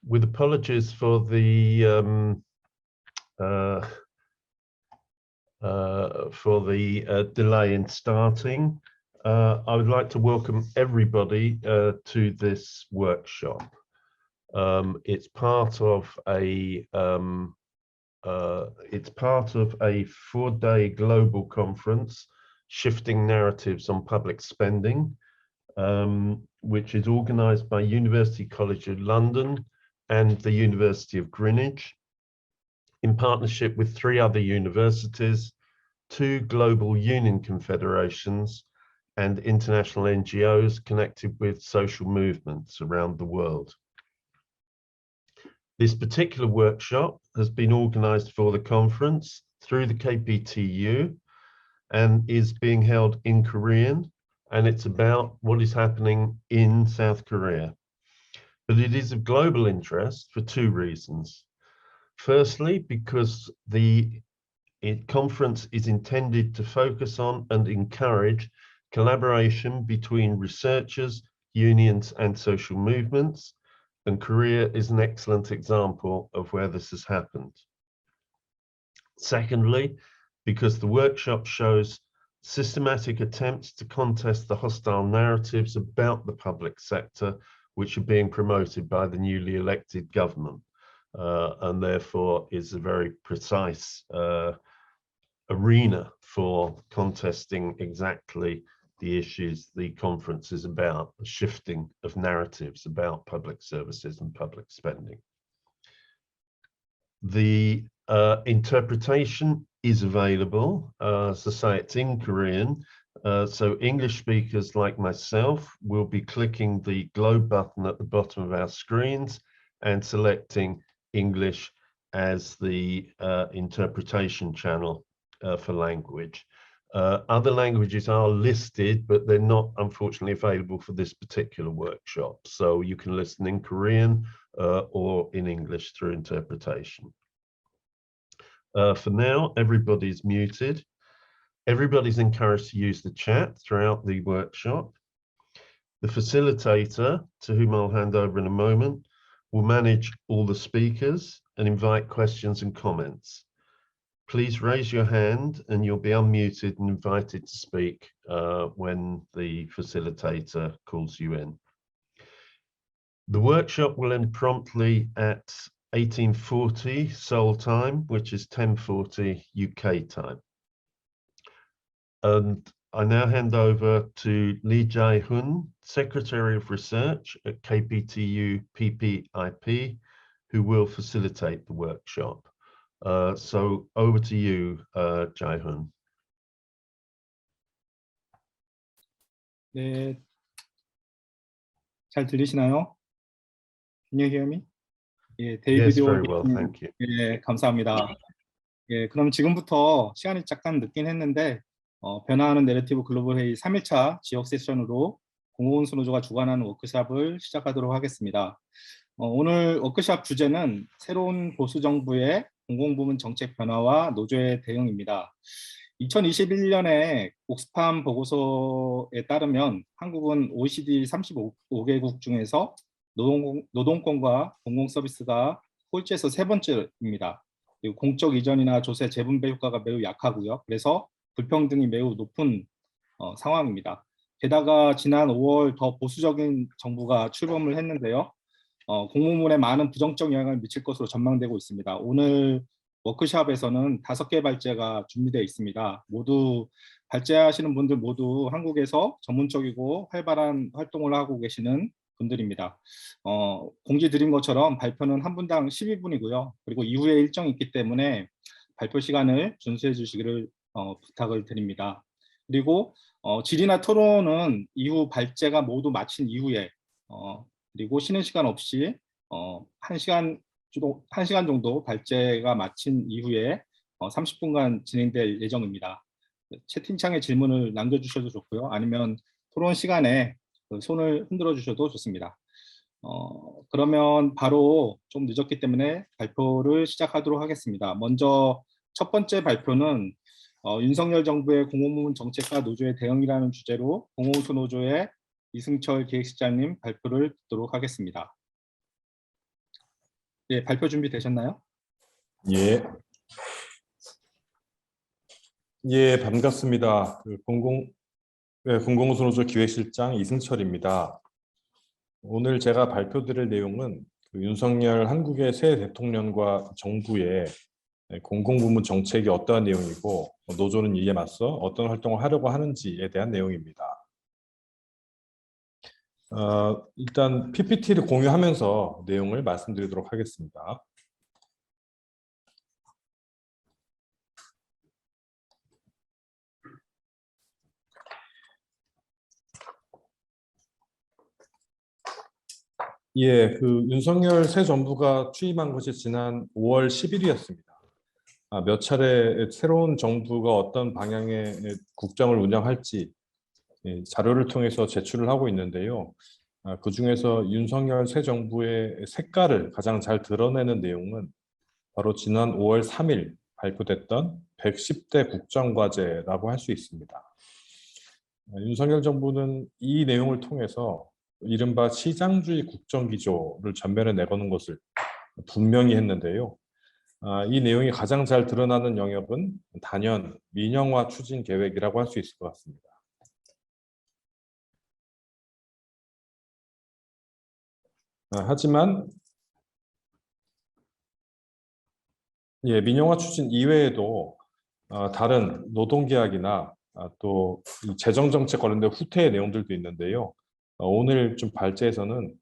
With apologies for the delay in starting, I would like to welcome everybody to this workshop. It's part of a 4-day global conference, Shifting Narratives on Public Spending, which is organised by University College of London and the University of Greenwich, in partnership with 3 other universities, 2 global union confederations, and international NGOs connected with social movements around the world. This particular workshop has been organised for the conference through the KPTU and is being held in Korean, and it's about what is happening in South Korea. But it is of global interest for 2 reasons. Firstly, because the conference is intended to focus on and encourage collaboration between researchers, unions, and social movements, and Korea is an excellent example of where this has happened. Secondly, because the workshop shows systematic attempts to contest the hostile narratives about the public sector which are being promoted by the newly elected government, and therefore is a very precise arena for contesting exactly the issues the conference is about, the shifting of narratives about public services and public spending. The interpretation is available, as I say, it's in Korean, so English speakers like myself will be clicking the globe button at the bottom of our screens and selecting English as the interpretation channel for language. Other languages are listed, but they're not unfortunately available for this particular workshop. So you can listen in Korean or in English through interpretation. For now, everybody's muted. Everybody's encouraged to use the chat throughout the workshop. The facilitator, to whom I'll hand over in a moment, will manage all the speakers and invite questions and comments. Please raise your hand and you'll be unmuted and invited to speak when the facilitator calls you in. The workshop will end promptly at 1840 Seoul time, which is 10:40 UK time. And I now hand over to Lee Jae-hoon, Secretary of Research at KPTU PPIP, who will facilitate the workshop. So over to you, Jae-hoon. 네, 잘 들리시나요? Can you hear me? 예, Yes, very well, thank you. 예, 감사합니다. 예, 그럼 지금부터 시간이 잠깐 늦긴 했는데 변화하는 내러티브 글로벌 회의 3일차 지역 세션으로 공공운수 노조가 주관하는 워크숍을 시작하도록 하겠습니다. 오늘 워크숍 주제는 새로운 보수 정부의 공공부문 정책 변화와 노조의 대응입니다. 2021년에 옥스팜 보고서에 따르면 한국은 OECD 35개국 중에서 노동권과 공공서비스가 꼴찌에서 3번째입니다. 그리고 공적 이전이나 조세 재분배 효과가 매우 약하고요. 그래서 불평등이 매우 높은 상황입니다. 게다가 지난 5월 더 보수적인 정부가 출범을 했는데요. 공무원에 많은 부정적 영향을 미칠 것으로 전망되고 있습니다. 오늘 워크숍에서는 5개 발제가 준비되어 있습니다. 모두 발제하시는 분들 모두 한국에서 전문적이고 활발한 활동을 하고 계시는 분들입니다. 공지 드린 것처럼 발표는 한 분당 12분이고요. 그리고 이후에 일정이 있기 때문에 발표 시간을 준수해 주시기를 부탁을 드립니다. 그리고 질의나 토론은 이후 발제가 모두 마친 이후에 그리고 쉬는 시간 없이 1시간 정도 발제가 마친 이후에 30분간 진행될 예정입니다. 채팅창에 질문을 남겨주셔도 좋고요. 아니면 토론 시간에 손을 흔들어 주셔도 좋습니다. 그러면 바로 좀 늦었기 때문에 발표를 시작하도록 하겠습니다. 먼저 첫 번째 발표는 윤석열 정부의 공공부문 정책과 노조의 대응이라는 주제로 공공운수 노조의 이승철 기획실장님 발표를 듣도록 하겠습니다. 예, 발표 준비되셨나요? 예, 예, 반갑습니다. 공공운수노조 기획실장 이승철입니다. 오늘 제가 발표드릴 내용은 윤석열 한국의 새 대통령과 정부의 공공부문 정책이 어떠한 내용이고 노조는 이에 맞서 어떤 활동을 하려고 하는지에 대한 내용입니다. 일단 PPT를 공유하면서 내용을 말씀드리도록 하겠습니다. 예, 윤석열 새 정부가 취임한 것이 지난 5월 10일이었습니다. 몇 차례 새로운 정부가 어떤 방향의 국정을 운영할지 자료를 통해서 제출을 하고 있는데요. 그 중에서 윤석열 새 정부의 색깔을 가장 잘 드러내는 내용은 바로 지난 5월 3일 발표됐던 110대 국정과제라고 할 수 있습니다. 윤석열 정부는 이 내용을 통해서 이른바 시장주의 국정기조를 전면에 내거는 것을 분명히 했는데요. 이 내용이 가장 잘 드러나는 영역은 단연 민영화 추진 계획이라고 할 수 있을 것 같습니다. 하지만 민영화 추진 이외에도 다른 노동계약이나 또 재정정책 관련된 후퇴의 내용들도 있는데요. 오늘 좀 발제에서는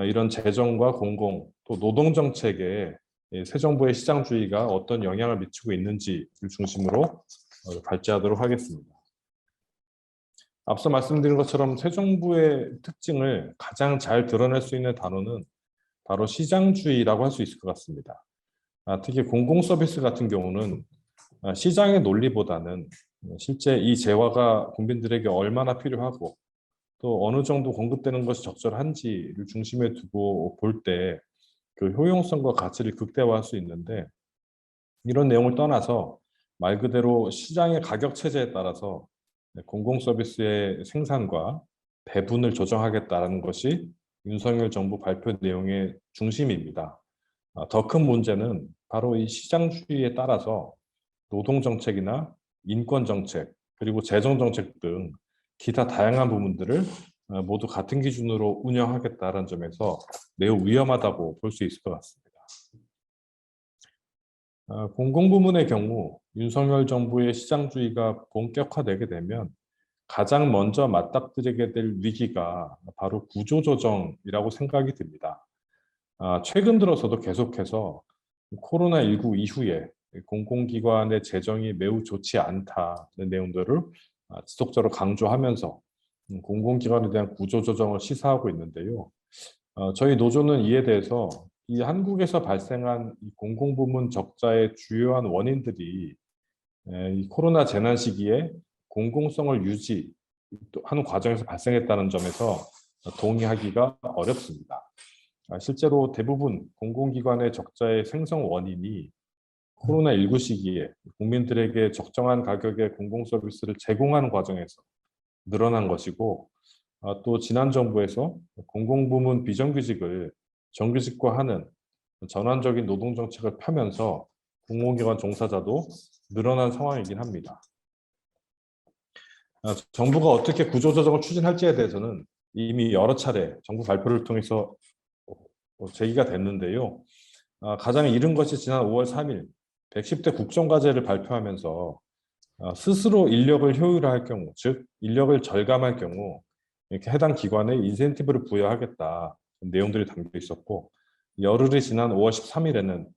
이런 재정과 공공 또 노동정책에 새 정부의 시장주의가 어떤 영향을 미치고 있는지를 중심으로 발제하도록 하겠습니다. 앞서 말씀드린 것처럼 새 정부의 특징을 가장 잘 드러낼 수 있는 단어는 바로 시장주의라고 할 수 있을 것 같습니다. 특히 공공서비스 같은 경우는 시장의 논리보다는 실제 이 재화가 국민들에게 얼마나 필요하고 또 어느 정도 공급되는 것이 적절한지를 중심에 두고 볼 때 그 효용성과 가치를 극대화할 수 있는데, 이런 내용을 떠나서 말 그대로 시장의 가격 체제에 따라서 공공서비스의 생산과 배분을 조정하겠다는 것이 윤석열 정부 발표 내용의 중심입니다. 더 큰 문제는 바로 이 시장주의에 따라서 노동정책이나 인권정책 그리고 재정정책 등 기타 다양한 부분들을 모두 같은 기준으로 운영하겠다는 점에서 매우 위험하다고 볼 수 있을 것 같습니다. 공공부문의 경우 윤석열 정부의 시장주의가 본격화되게 되면 가장 먼저 맞닥뜨리게 될 위기가 바로 구조조정이라고 생각이 듭니다. 최근 들어서도 계속해서 코로나19 이후에 공공기관의 재정이 매우 좋지 않다는 내용들을 지속적으로 강조하면서 공공기관에 대한 구조조정을 시사하고 있는데요. 저희 노조는 이에 대해서 이 한국에서 발생한 이 공공부문 적자의 주요한 원인들이 이 코로나 재난 시기에 공공성을 유지하는 과정에서 발생했다는 점에서 동의하기가 어렵습니다. 실제로 대부분 공공기관의 적자의 생성 원인이 코로나19 시기에 국민들에게 적정한 가격의 공공서비스를 제공하는 과정에서 늘어난 것이고, 또 지난 정부에서 공공부문 비정규직을 정규직화하는 전환적인 노동정책을 펴면서 공공기관 종사자도 늘어난 상황이긴 합니다. 정부가 어떻게 구조조정을 추진할지에 대해서는 이미 여러 차례 정부 발표를 통해서 제기가 됐는데요. 가장 이른 것이 지난 5월 3일 110대 국정과제를 발표하면서 스스로 인력을 효율화할 경우, 즉 인력을 절감할 경우 이렇게 해당 기관에 인센티브를 부여하겠다 내용들이 담겨 있었고, 열흘이 지난 5월 13일에는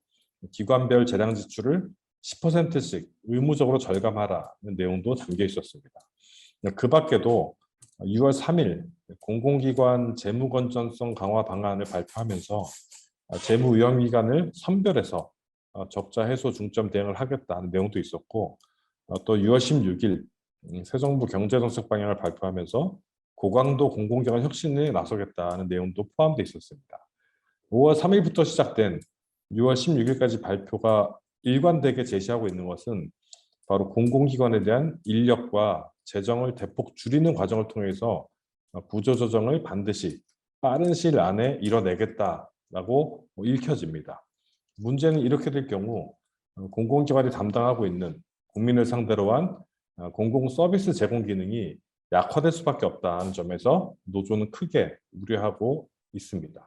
기관별 재량 지출을 10%씩 의무적으로 절감하라는 내용도 담겨 있었습니다. 그 밖에도 6월 3일 공공기관 재무건전성 강화 방안을 발표하면서 재무위험기관을 선별해서 적자 해소 중점 대응을 하겠다는 내용도 있었고, 또 6월 16일 새 정부 경제정책 방향을 발표하면서 고강도 공공기관 혁신에 나서겠다는 내용도 포함되어 있었습니다. 5월 3일부터 시작된 6월 16일까지 발표가 일관되게 제시하고 있는 것은 바로 공공기관에 대한 인력과 재정을 대폭 줄이는 과정을 통해서 구조조정을 반드시 빠른 시일 안에 이뤄내겠다라고 읽혀집니다. 문제는 이렇게 될 경우 공공기관이 담당하고 있는 국민을 상대로 한 공공 서비스 제공 기능이 약화될 수밖에 없다는 점에서 노조는 크게 우려하고 있습니다.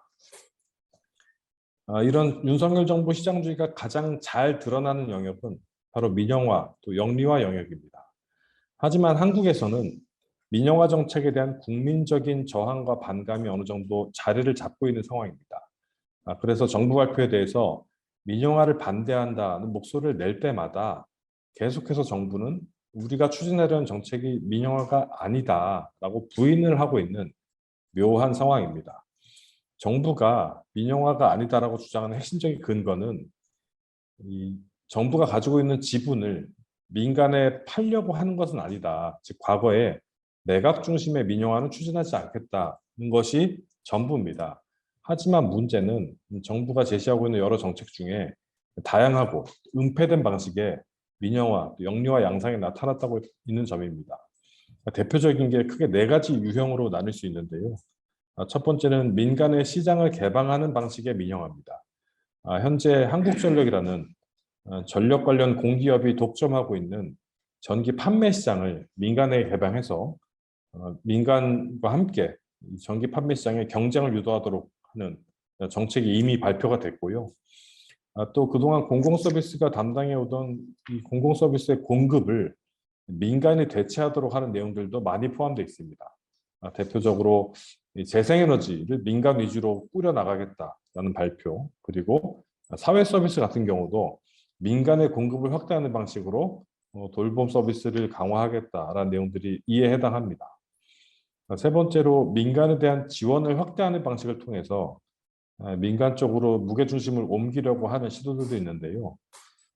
이런 윤석열 정부 시장주의가 가장 잘 드러나는 영역은 바로 민영화 또 영리화 영역입니다. 하지만 한국에서는 민영화 정책에 대한 국민적인 저항과 반감이 어느 정도 자리를 잡고 있는 상황입니다. 그래서 정부 발표에 대해서 민영화를 반대한다는 목소리를 낼 때마다 계속해서 정부는 우리가 추진하려는 정책이 민영화가 아니다라고 부인을 하고 있는 묘한 상황입니다. 정부가 민영화가 아니다라고 주장하는 핵심적인 근거는 이 정부가 가지고 있는 지분을 민간에 팔려고 하는 것은 아니다. 즉 과거에 매각 중심의 민영화는 추진하지 않겠다는 것이 전부입니다. 하지만 문제는 정부가 제시하고 있는 여러 정책 중에 다양하고 은폐된 방식의 민영화, 영리화 양상이 나타났다고 있는 점입니다. 대표적인 게 크게 4가지 유형으로 나눌 수 있는데요. 첫 번째는 민간의 시장을 개방하는 방식의 민영화입니다. 현재 한국전력이라는 전력 관련 공기업이 독점하고 있는 전기 판매 시장을 민간에 개방해서 민간과 함께 전기 판매 시장의 경쟁을 유도하도록 하는 정책이 이미 발표가 됐고요. 또 그동안 공공서비스가 담당해오던 이 공공서비스의 공급을 민간이 대체하도록 하는 내용들도 많이 포함되어 있습니다. 대표적으로 재생에너지를 민간 위주로 꾸려나가겠다라는 발표, 그리고 사회서비스 같은 경우도 민간의 공급을 확대하는 방식으로 돌봄 서비스를 강화하겠다라는 내용들이 이에 해당합니다. 세 번째로 민간에 대한 지원을 확대하는 방식을 통해서 민간 쪽으로 무게중심을 옮기려고 하는 시도들도 있는데요.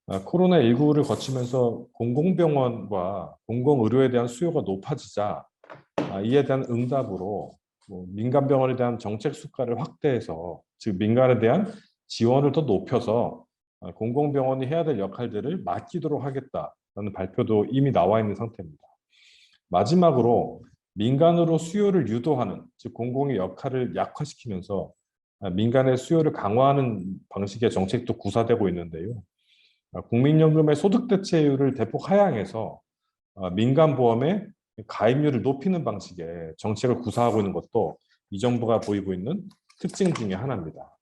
코로나19를 거치면서 공공병원과 공공의료에 대한 수요가 높아지자 이에 대한 응답으로 민간병원에 대한 정책 수가를 확대해서 즉 민간에 대한 지원을 더 높여서 공공병원이 해야 될 역할들을 맡기도록 하겠다라는 발표도 이미 나와 있는 상태입니다. 마지막으로 민간으로 수요를 유도하는 즉 공공의 역할을 약화시키면서 민간의 수요를 강화하는 방식의 정책도 구사되고 있는데요. 국민연금의 소득 대체율을 대폭 하향해서 민간보험의 가입률을 높이는 방식의 정책을 구사하고 있는 것도 이 정부가 보이고 있는 특징 중에 하나입니다.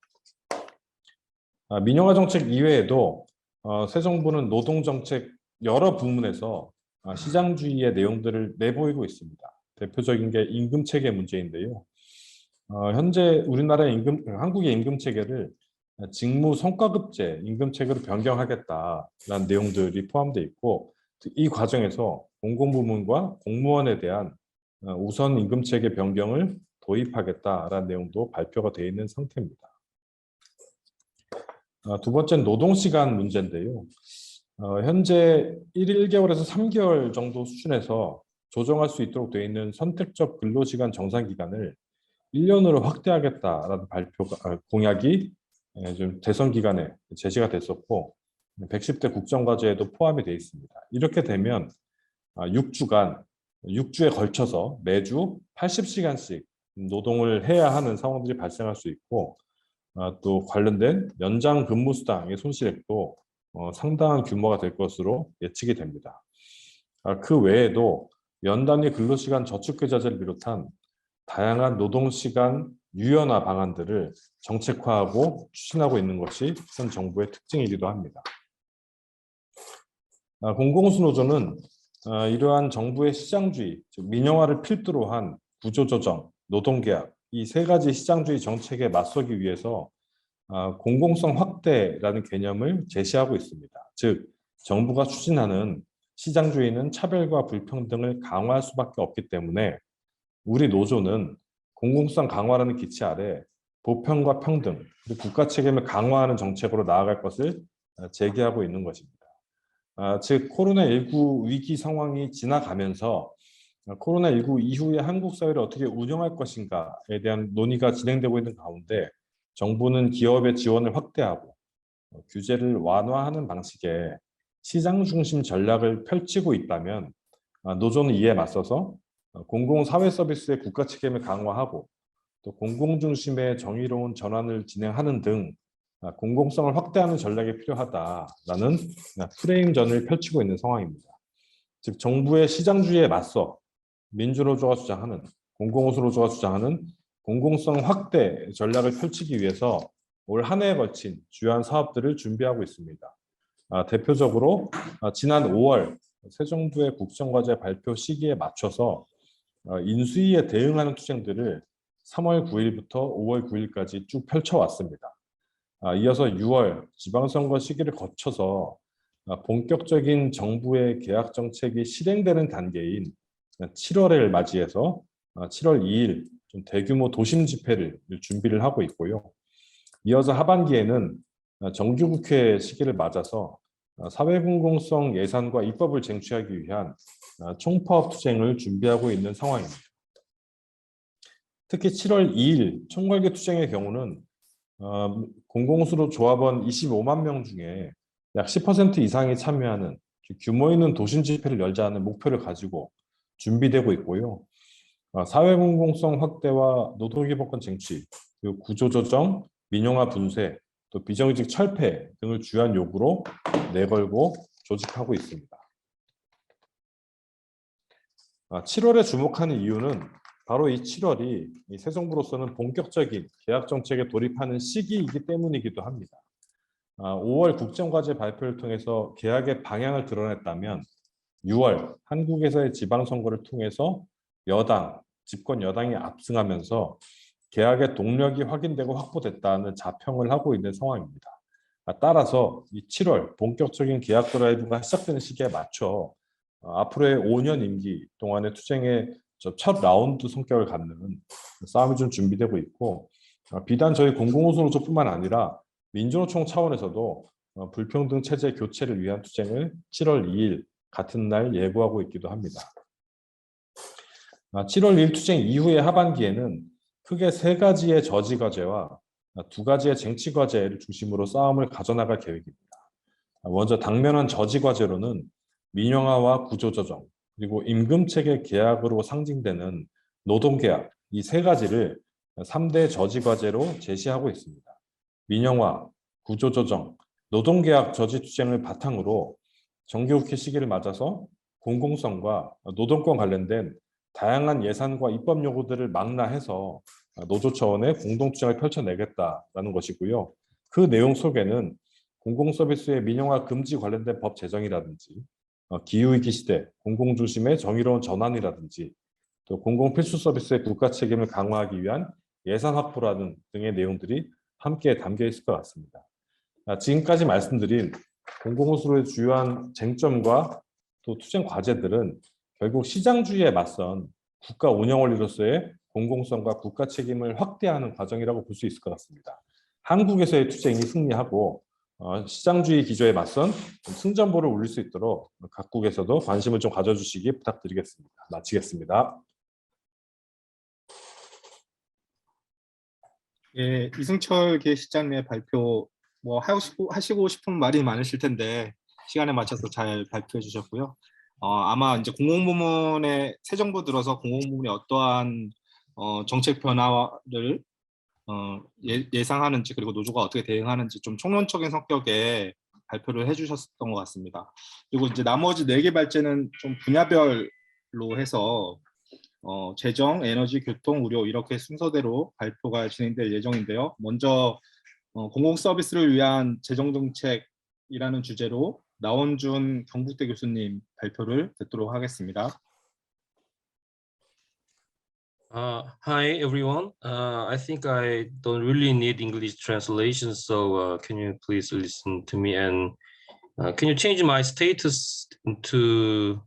민영화 정책 이외에도 새 정부는 노동정책 여러 부문에서 시장주의의 내용들을 내보이고 있습니다. 대표적인 게 임금체계 문제인데요. 현재 우리나라의 한국의 임금체계를 직무 성과급제 임금체계로 변경하겠다라는 내용들이 포함되어 있고 이 과정에서 공공부문과 공무원에 대한 우선 임금체계 변경을 도입하겠다라는 내용도 발표가 되어 있는 상태입니다. 두 번째는 노동시간 문제인데요. 현재 1개월에서 3개월 정도 수준에서 조정할 수 있도록 되어 있는 선택적 근로시간 정상기간을 1년으로 확대하겠다라는 공약이 좀 대선 기간에 제시가 됐었고 110대 국정과제에도 포함이 되어 있습니다. 이렇게 되면 6주에 걸쳐서 매주 80시간씩 노동을 해야 하는 상황들이 발생할 수 있고 또 관련된 연장 근무 수당의 손실액도 상당한 규모가 될 것으로 예측이 됩니다. 그 외에도 연단위 근로시간 저축계좌제를 비롯한 다양한 노동시간 유연화 방안들을 정책화하고 추진하고 있는 것이 현 정부의 특징이기도 합니다. 공공수노조는 이러한 정부의 시장주의, 즉 민영화를 필두로 한 구조조정, 노동계약 이 3가지 시장주의 정책에 맞서기 위해서 공공성 확대라는 개념을 제시하고 있습니다. 즉 정부가 추진하는 시장주의는 차별과 불평등을 강화할 수밖에 없기 때문에 우리 노조는 공공성 강화라는 기치 아래 보편과 평등, 그리고 국가 책임을 강화하는 정책으로 나아갈 것을 제기하고 있는 것입니다. 즉 코로나19 위기 상황이 지나가면서 코로나19 이후에 한국 사회를 어떻게 운영할 것인가에 대한 논의가 진행되고 있는 가운데 정부는 기업의 지원을 확대하고 규제를 완화하는 방식의 시장 중심 전략을 펼치고 있다면 노조는 이에 맞서서 공공사회 서비스의 국가 책임을 강화하고 또 공공 중심의 정의로운 전환을 진행하는 등 공공성을 확대하는 전략이 필요하다라는 프레임전을 펼치고 있는 상황입니다. 즉 정부의 시장주의에 맞서 민주노조가 주장하는 공공호수노조가 주장하는 공공성 확대 전략을 펼치기 위해서 올 한 해에 걸친 주요한 사업들을 준비하고 있습니다. 대표적으로 지난 5월 새 정부의 국정과제 발표 시기에 맞춰서 인수위에 대응하는 투쟁들을 3월 9일부터 5월 9일까지 쭉 펼쳐왔습니다. 이어서 6월 지방선거 시기를 거쳐서 본격적인 정부의 개혁 정책이 실행되는 단계인 7월을 맞이해서 7월 2일 좀 대규모 도심 집회를 준비를 하고 있고요. 이어서 하반기에는 정기국회 시기를 맞아서 사회공공성 예산과 입법을 쟁취하기 위한 총파업 투쟁을 준비하고 있는 상황입니다. 특히 7월 2일 총괄계 투쟁의 경우는 공공수로 조합원 25만 명 중에 약 10% 이상이 참여하는 규모 있는 도심 집회를 열자는 목표를 가지고 준비되고 있고요. 사회공공성 확대와 노동기본권 쟁취, 그리고 구조조정, 민영화 분쇄, 또 비정규직 철폐 등을 주요한 요구로 내걸고 조직하고 있습니다. 7월에 주목하는 이유는 바로 이 7월이 새 정부로서는 본격적인 개혁 정책에 돌입하는 시기이기 때문이기도 합니다. 5월 국정과제 발표를 통해서 개혁의 방향을 드러냈다면 6월 한국에서의 지방선거를 통해서 집권 여당이 압승하면서 개혁의 동력이 확인되고 확보됐다는 자평을 하고 있는 상황입니다. 따라서 이 7월 본격적인 개혁 드라이브가 시작되는 시기에 맞춰 앞으로의 5년 임기 동안의 투쟁의 첫 라운드 성격을 갖는 싸움이 좀 준비되고 있고, 비단 저희 공공호수노조뿐만 아니라 민주노총 차원에서도 불평등 체제 교체를 위한 투쟁을 7월 2일 같은 날 예고하고 있기도 합니다. 7월 1일 투쟁 이후의 하반기에는 크게 3가지의 저지과제와 2가지의 쟁취과제를 중심으로 싸움을 가져나갈 계획입니다. 먼저 당면한 저지과제로는 민영화와 구조조정, 그리고 임금체계 개혁으로 상징되는 노동개혁, 이 3가지를 3대 저지과제로 제시하고 있습니다. 민영화, 구조조정, 노동개혁 저지투쟁을 바탕으로 정기국회 시기를 맞아서 공공성과 노동권 관련된 다양한 예산과 입법 요구들을 망라해서 노조 차원의 공동투쟁을 펼쳐내겠다라는 것이고요. 그 내용 속에는 공공서비스의 민영화 금지 관련된 법 제정이라든지 기후위기 시대 공공중심의 정의로운 전환이라든지 또 공공필수서비스의 국가 책임을 강화하기 위한 예산 확보라는 등의 내용들이 함께 담겨 있을 것 같습니다. 지금까지 말씀드린 공공호수로의 주요한 쟁점과 또 투쟁 과제들은 결국 시장주의에 맞선 국가 운영 원리로서의 공공성과 국가 책임을 확대하는 과정이라고 볼 수 있을 것 같습니다. 한국에서의 투쟁이 승리하고 시장주의 기조에 맞선 승전보를 울릴 수 있도록 각국에서도 관심을 좀 가져주시기 부탁드리겠습니다. 마치겠습니다. 예, 이승철 계시장의 발표 뭐 하시고 싶은 말이 많으실 텐데 시간에 맞춰서 잘 발표해 주셨고요. 아마 이제 공공부문의 새 정부 들어서 공공부문이 어떠한 정책 변화를 예상하는지 그리고 노조가 어떻게 대응하는지 좀 총론적인 성격의 발표를 해주셨던 것 같습니다. 그리고 이제 나머지 4개 발제는 좀 분야별로 해서 재정, 에너지, 교통, 의료 이렇게 순서대로 발표가 진행될 예정인데요. 먼저 공공서비스를 위한 재정정책이라는 주제로 나원준 경북대 교수님 발표를 듣도록 하겠습니다. Hi everyone. I think I don't really need English translation, so can you please listen to me and can you change my status into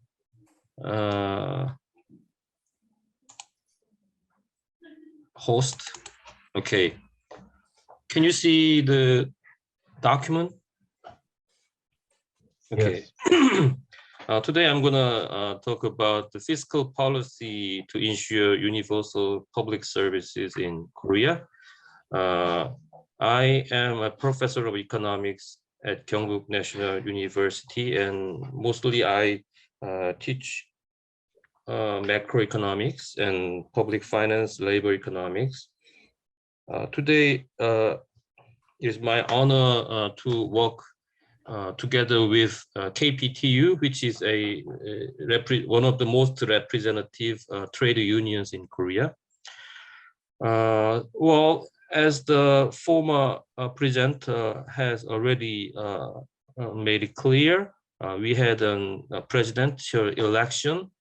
host? Okay. Can you see the document? Okay. Yes. Today I'm gonna talk about the fiscal policy to ensure universal public services in Korea. I am a professor of economics at Gyeongguk National University, and mostly I teach macroeconomics and public finance, labor economics. Today, it is my honor to work together with KPTU, which is one of the most representative trade unions in Korea. Well, as the former presenter has already made it clear, we had a presidential election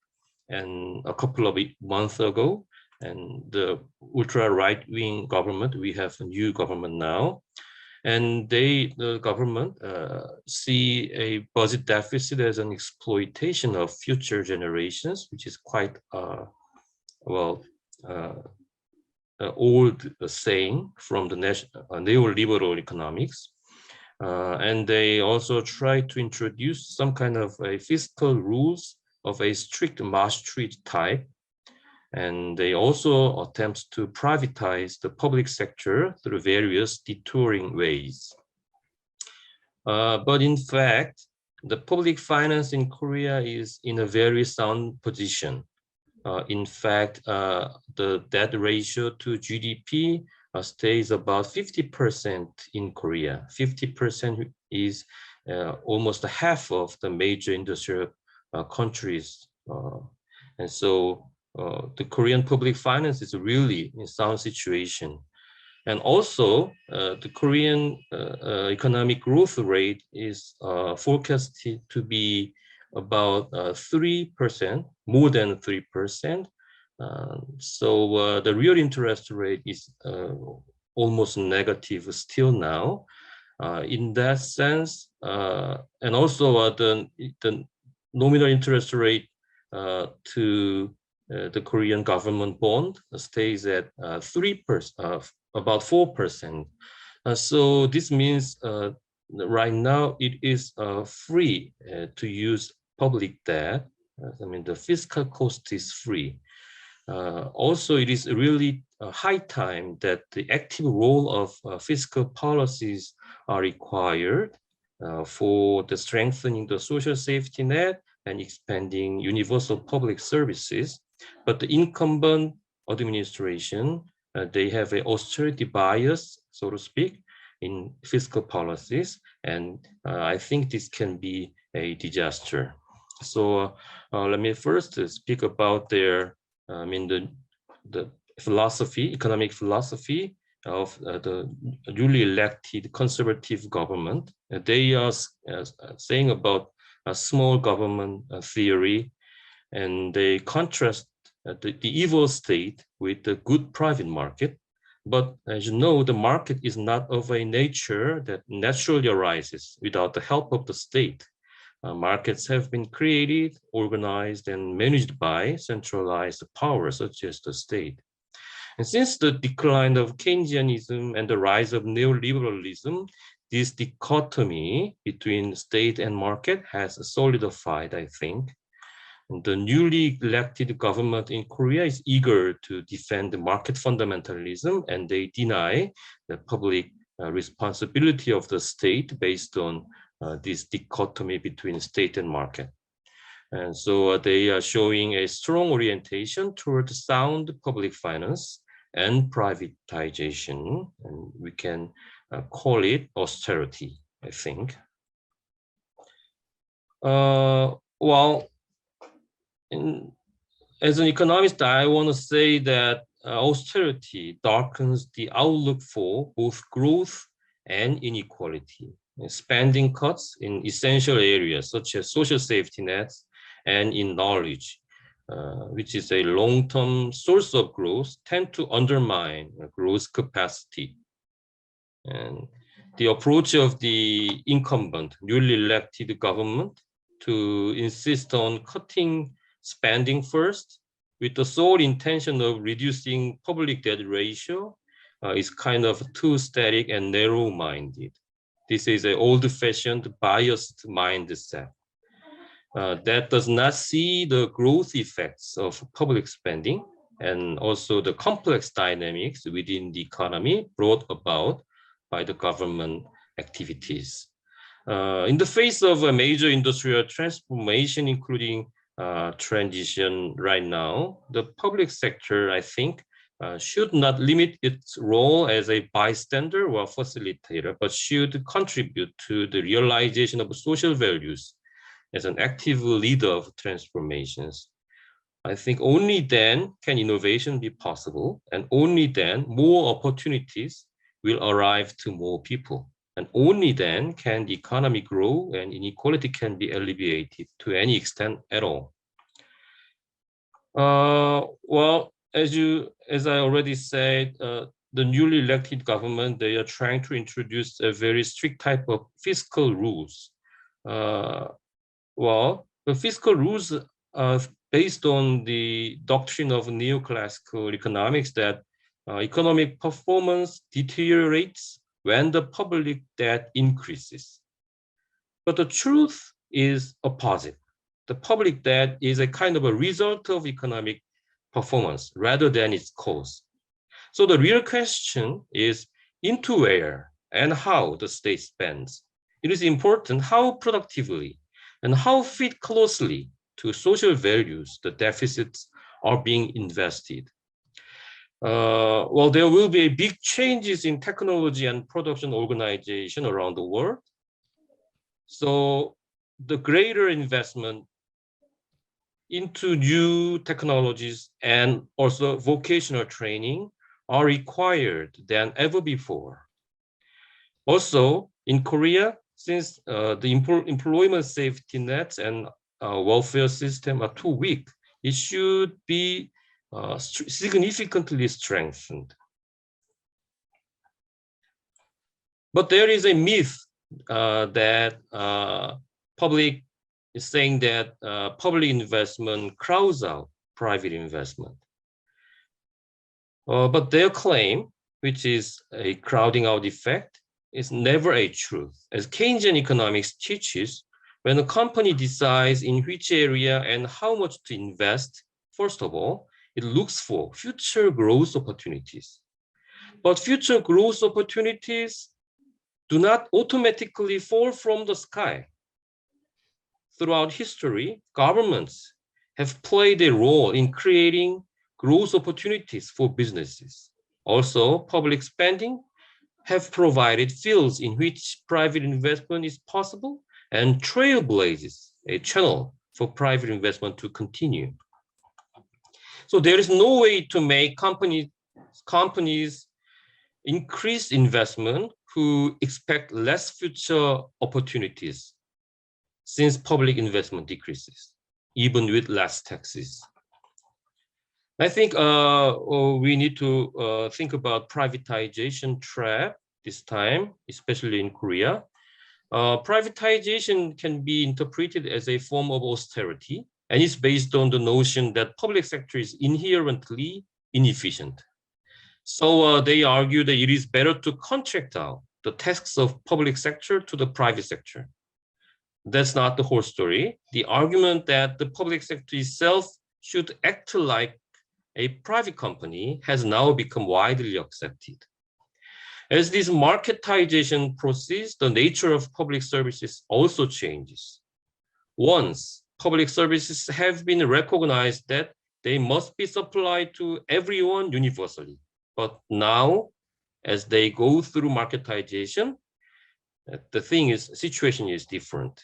and a couple of months ago, and the ultra right-wing government, we have a new government now, and the government see a budget deficit as an exploitation of future generations, which is quite old saying from the neoliberal economics. And they also try to introduce some kind of a fiscal rules of a strict Maastricht type. And they also attempt to privatize the public sector through various detouring ways. But in fact, the public finance in Korea is in a very sound position. In fact, the debt ratio to GDP stays about 50% in Korea. 50% is almost half of the major industrial countries. And so the Korean public finance is really in sound situation. And also the Korean economic growth rate is forecasted to be about 3%, more than 3%. So the real interest rate is almost negative still now. In that sense, and also the nominal interest rate to the Korean government bond stays at 3%, about 4%. So this means right now it is free to use public debt. I mean, the fiscal cost is free. Also, it is really a high time that the active role of fiscal policies are required for the strengthening the social safety net and expanding universal public services. But the incumbent administration, they have an austerity bias, so to speak, in fiscal policies. And I think this can be a disaster. So let me first speak about their, the philosophy, economic philosophy of the newly elected conservative government. They are saying about a small government theory, and they contrast the evil state with the good private market. But as you know, the market is not of a nature that naturally arises without the help of the state. Markets have been created, organized, and managed by centralized power, such as the state. And since the decline of Keynesianism and the rise of neoliberalism, this dichotomy between state and market has solidified, I think. And the newly elected government in Korea is eager to defend the market fundamentalism, and they deny the public responsibility of the state based on this dichotomy between state and market. And so they are showing a strong orientation toward sound public finance and privatization, and we can call it austerity, I think. As an economist, I want to say that austerity darkens the outlook for both growth and inequality. Spending cuts in essential areas such as social safety nets and in knowledge, which is a long-term source of growth, tend to undermine growth capacity. And the approach of the incumbent, newly elected government to insist on cutting spending first with the sole intention of reducing public debt ratio is kind of too static and narrow-minded. This is an old-fashioned biased mindset that does not see the growth effects of public spending and also the complex dynamics within the economy brought about by the government activities. In the face of a major industrial transformation, including transition right now, the public sector, I think, should not limit its role as a bystander or facilitator, but should contribute to the realization of social values as an active leader of transformations. I think only then can innovation be possible, and only then more opportunities will arrive to more people. And only then can the economy grow and inequality can be alleviated to any extent at all. Well, as I already said, the newly elected government, they are trying to introduce a very strict type of fiscal rules. Well, the fiscal rules are based on the doctrine of neoclassical economics that economic performance deteriorates when the public debt increases. But the truth is opposite. The public debt is a kind of a result of economic performance rather than its cause. So the real question is into where and how the state spends. It is important how productively and how fit closely to social values the deficits are being invested. Well, there will be big changes in technology and production organization around the world. So the greater investment into new technologies and also vocational training are required than ever before. Also, in Korea, since the employment safety nets and welfare system are too weak, it should be significantly strengthened. But there is a myth that public is saying that public investment crowds out private investment. But their claim, which is a crowding out effect, is never a truth. As Keynesian economics teaches, when a company decides in which area and how much to invest, first of all, it looks for future growth opportunities. But future growth opportunities do not automatically fall from the sky. Throughout history, governments have played a role in creating growth opportunities for businesses. Also, public spending have provided fields in which private investment is possible and trailblazes a channel for private investment to continue. So there is no way to make companies increase investment who expect less future opportunities, since public investment decreases, even with less taxes. I think we need to think about privatization trap this time, especially in Korea. Privatization can be interpreted as a form of austerity, and it's based on the notion that public sector is inherently inefficient. So they argue that it is better to contract out the tasks of public sector to the private sector. That's not the whole story. The argument that the public sector itself should act like a private company has now become widely accepted. As this marketization proceeds, the nature of public services also changes. Once public services have been recognized that they must be supplied to everyone universally. But now, as they go through marketization, situation is different.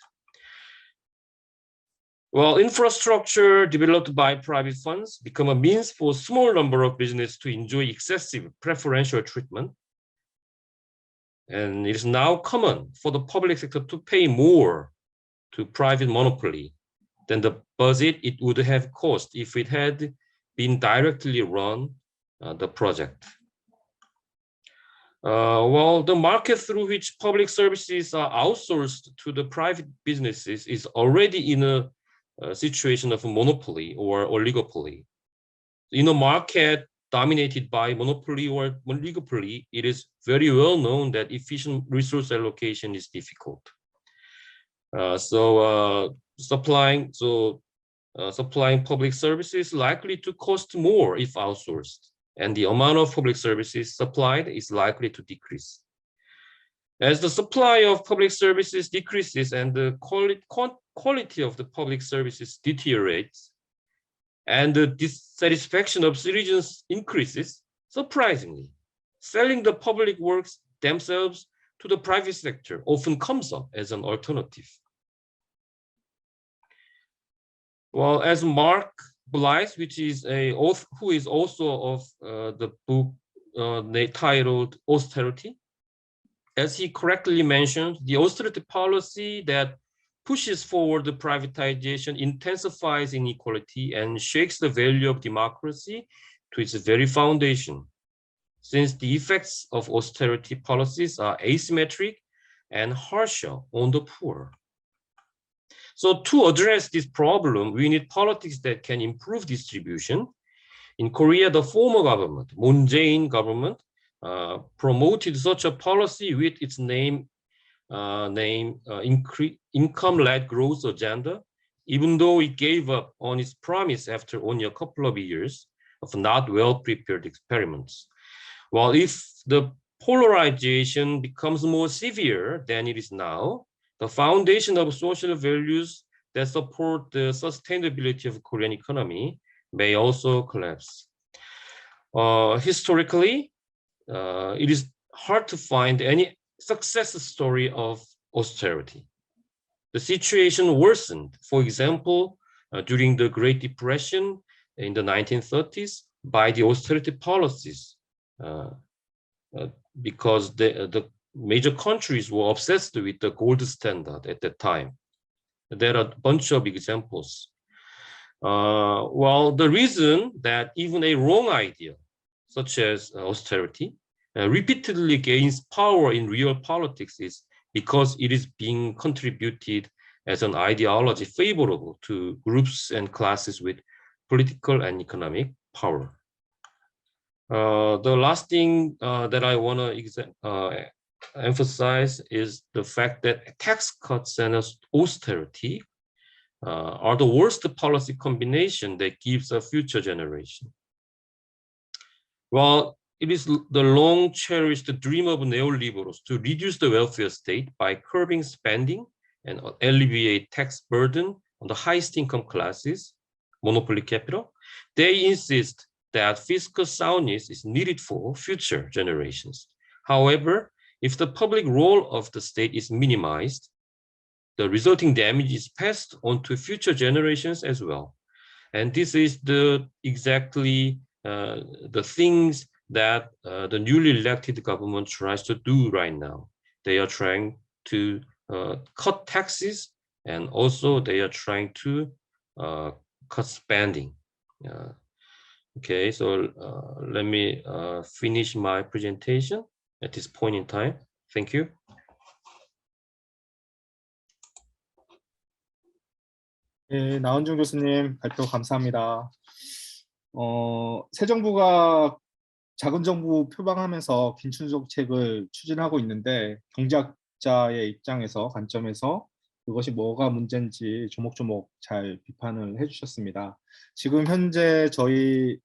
Well, infrastructure developed by private funds become a means for a small number of businesses to enjoy excessive preferential treatment. And it is now common for the public sector to pay more to private monopoly than the budget it would have cost if it had been directly run the project. Well, the market through which public services are outsourced to the private businesses is already in a situation of a monopoly or oligopoly. In a market dominated by monopoly or oligopoly, it is very well known that efficient resource allocation is difficult. Supplying public services is likely to cost more if outsourced, and the amount of public services supplied is likely to decrease. As the supply of public services decreases and the quality of the public services deteriorates, and the dissatisfaction of citizens increases, surprisingly, selling the public works themselves to the private sector often comes up as an alternative. Well, as Mark Blyth, who is also of the book titled Austerity, as he correctly mentioned, the austerity policy that pushes forward the privatization intensifies inequality and shakes the value of democracy to its very foundation, since the effects of austerity policies are asymmetric and harsher on the poor. So to address this problem, we need politics that can improve distribution. In Korea, the former government, Moon Jae-in government, promoted such a policy with its income-led growth agenda, even though it gave up on its promise after only a couple of years of not well-prepared experiments. While if the polarization becomes more severe than it is now, the foundation of social values that support the sustainability of Korean economy may also collapse. Historically, it is hard to find any success story of austerity. The situation worsened, for example, during the Great Depression in the 1930s by the austerity policies, because the major countries were obsessed with the gold standard at that time. There are a bunch of examples. Well, the reason that even a wrong idea, such as austerity, repeatedly gains power in real politics is because it is being contributed as an ideology favorable to groups and classes with political and economic power. The last thing that I want to emphasize is the fact that tax cuts and austerity are the worst policy combination that gives a future generation. While it is the long cherished dream of neoliberals to reduce the welfare state by curbing spending and alleviate tax burden on the highest income classes, monopoly capital, they insist that fiscal soundness is needed for future generations. However, if the public role of the state is minimized, the resulting damage is passed on to future generations as well. And this is exactly the things that the newly elected government tries to do right now. They are trying to cut taxes, and also they are trying to cut spending. Okay, so let me finish my presentation at this point in time. Thank you. 네, 나은중 교수님 발표 감사합니다. 새 정부가 작은 정부 표방하면서 긴축 정책을 추진하고 있는데 경제학자의 입장에서 관점에서 그것이 뭐가 문제인지 조목조목 잘 비판을 해주셨습니다. 지금 현재 저희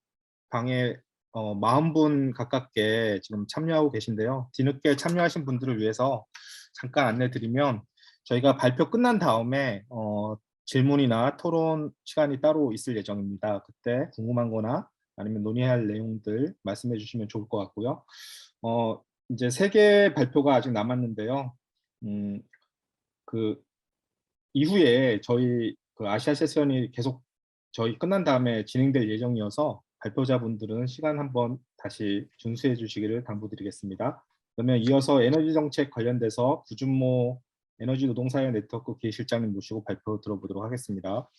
방에 40분 가깝게 지금 참여하고 계신데요. 뒤늦게 참여하신 분들을 위해서 잠깐 안내드리면 저희가 발표 끝난 다음에 질문이나 토론 시간이 따로 있을 예정입니다. 그때 궁금한 거나 아니면 논의할 내용들 말씀해 주시면 좋을 것 같고요. 이제 3개 발표가 아직 남았는데요. 그 이후에 저희 아시아 세션이 계속 저희 끝난 다음에 진행될 예정이어서 발표자분들은 시간 한번 다시 준수해 주시기를 당부드리겠습니다. 그러면 이어서 에너지 정책 관련돼서 구준모 에너지 노동사회 네트워크 기획실장님 모시고 발표 들어보도록 하겠습니다.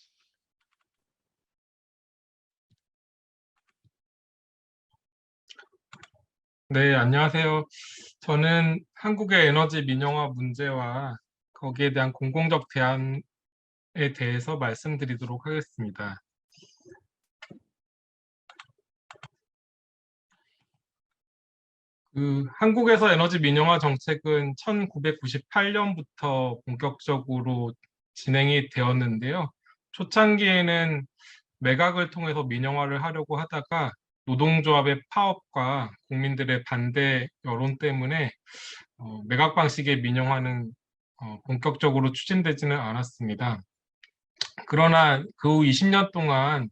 네, 안녕하세요. 저는 한국의 에너지 민영화 문제와 거기에 대한 공공적 대안에 대해서 말씀드리도록 하겠습니다. 한국에서 에너지 민영화 정책은 1998년부터 본격적으로 진행이 되었는데요. 초창기에는 매각을 통해서 민영화를 하려고 하다가 노동조합의 파업과 국민들의 반대 여론 때문에 매각 방식의 민영화는 본격적으로 추진되지는 않았습니다. 그러나 그 후 20년 동안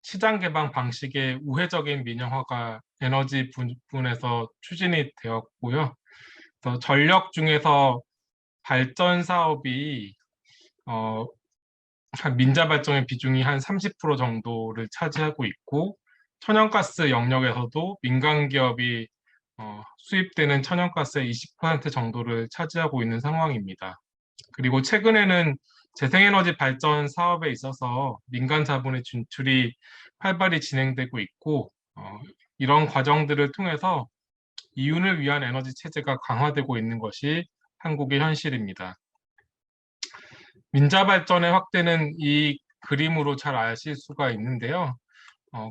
시장 개방 방식의 우회적인 민영화가 에너지 부분에서 추진이 되었고요. 그래서 전력 중에서 발전 사업이 민자 발전의 비중이 한 30% 정도를 차지하고 있고, 천연가스 영역에서도 민간 기업이 수입되는 천연가스의 20% 정도를 차지하고 있는 상황입니다. 그리고 최근에는 재생에너지 발전 사업에 있어서 민간 자본의 진출이 활발히 진행되고 있고, 이런 과정들을 통해서 이윤을 위한 에너지 체제가 강화되고 있는 것이 한국의 현실입니다. 민자 발전의 확대는 이 그림으로 잘 아실 수가 있는데요.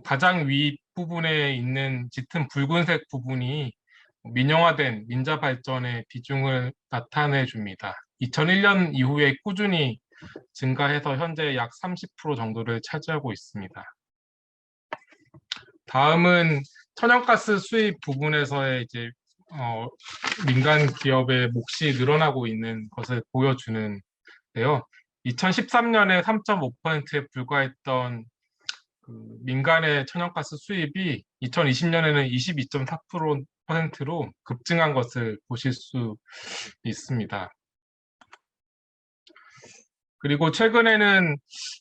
가장 윗부분에 있는 짙은 붉은색 부분이 민영화된 민자 발전의 비중을 나타내 줍니다. 2001년 이후에 꾸준히 증가해서 현재 약 30% 정도를 차지하고 있습니다. 다음은 천연가스 수입 부분에서의 이제 민간 기업의 몫이 늘어나고 있는 것을 보여주는데요. 2013년에 3.5%에 불과했던 그 민간의 천연가스 수입이 2020년에는 22.4%로 급증한 것을 보실 수 있습니다. 그리고 최근에는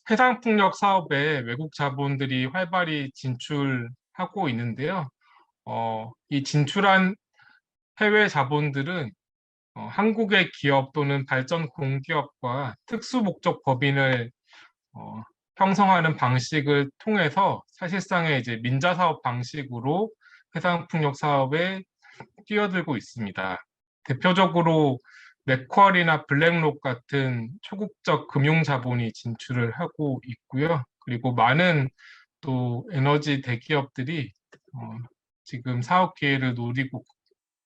해상풍력 사업에 외국 자본들이 활발히 진출하고 있는데요. 이 진출한 해외 자본들은 한국의 기업 또는 발전 공기업과 특수목적 법인을 형성하는 방식을 통해서 사실상의 이제 민자 사업 방식으로 해상풍력 사업에 뛰어들고 있습니다. 대표적으로 맥쿼리나 블랙록 같은 초국적 금융 자본이 진출을 하고 있고요. 그리고 많은 또 에너지 대기업들이 지금 사업 기회를 노리고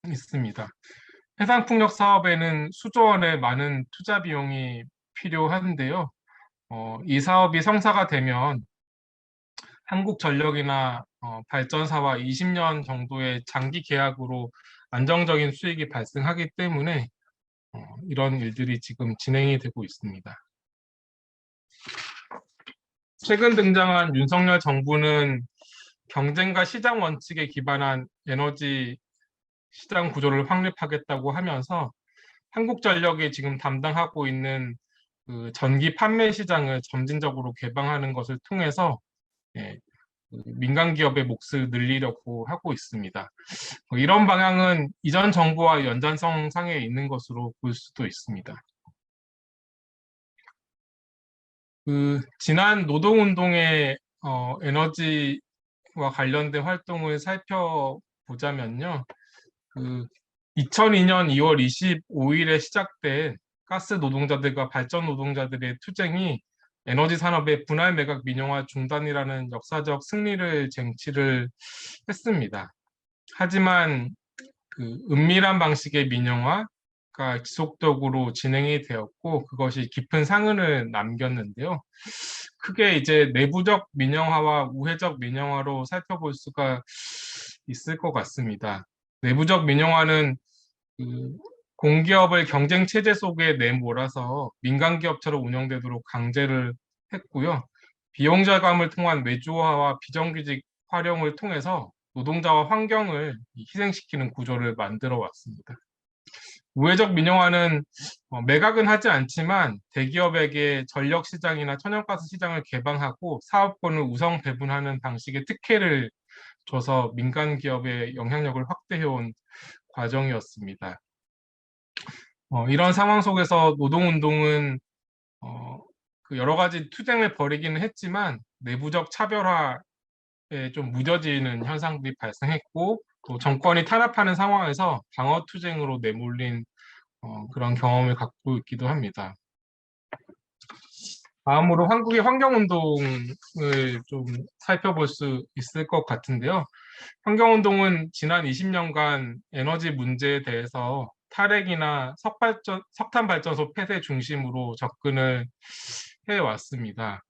있습니다. 해상풍력 사업에는 수조 원의 많은 투자 비용이 필요한데요. 이 사업이 성사가 되면 한국전력이나 발전사와 20년 정도의 장기 계약으로 안정적인 수익이 발생하기 때문에 이런 일들이 지금 진행이 되고 있습니다. 최근 등장한 윤석열 정부는 경쟁과 시장 원칙에 기반한 에너지 시장 구조를 확립하겠다고 하면서 한국전력이 지금 담당하고 있는 그 전기 판매 시장을 점진적으로 개방하는 것을 통해서 민간 기업의 몫을 늘리려고 하고 있습니다. 이런 방향은 이전 정부와 연장성 상에 있는 것으로 볼 수도 있습니다. 지난 노동운동의 에너지와 관련된 활동을 살펴보자면요. 2002년 2월 25일에 시작된 가스 노동자들과 발전 노동자들의 투쟁이 에너지 산업의 분할 매각 민영화 중단이라는 역사적 승리를 쟁취를 했습니다. 하지만 그 은밀한 방식의 민영화가 지속적으로 진행이 되었고 그것이 깊은 상흔을 남겼는데요. 크게 이제 내부적 민영화와 우회적 민영화로 살펴볼 수가 있을 것 같습니다. 내부적 민영화는 공기업을 경쟁 체제 속에 내몰아서 민간 기업처럼 운영되도록 강제를 했고요. 비용 절감을 통한 외주화와 비정규직 활용을 통해서 노동자와 환경을 희생시키는 구조를 만들어 왔습니다. 우회적 민영화는 매각은 하지 않지만 대기업에게 전력 시장이나 천연가스 시장을 개방하고 사업권을 우선 배분하는 방식의 특혜를 줘서 민간 기업의 영향력을 확대해온 과정이었습니다. 이런 상황 속에서 노동운동은 그 여러 가지 투쟁을 벌이기는 했지만 내부적 차별화에 좀 무뎌지는 현상들이 발생했고 또 정권이 탄압하는 상황에서 방어 투쟁으로 내몰린 그런 경험을 갖고 있기도 합니다. 다음으로 한국의 환경운동을 좀 살펴볼 수 있을 것 같은데요. 환경운동은 지난 20년간 에너지 문제에 대해서 탈핵이나 석탄 발전소 폐쇄 중심으로 접근을 해왔습니다.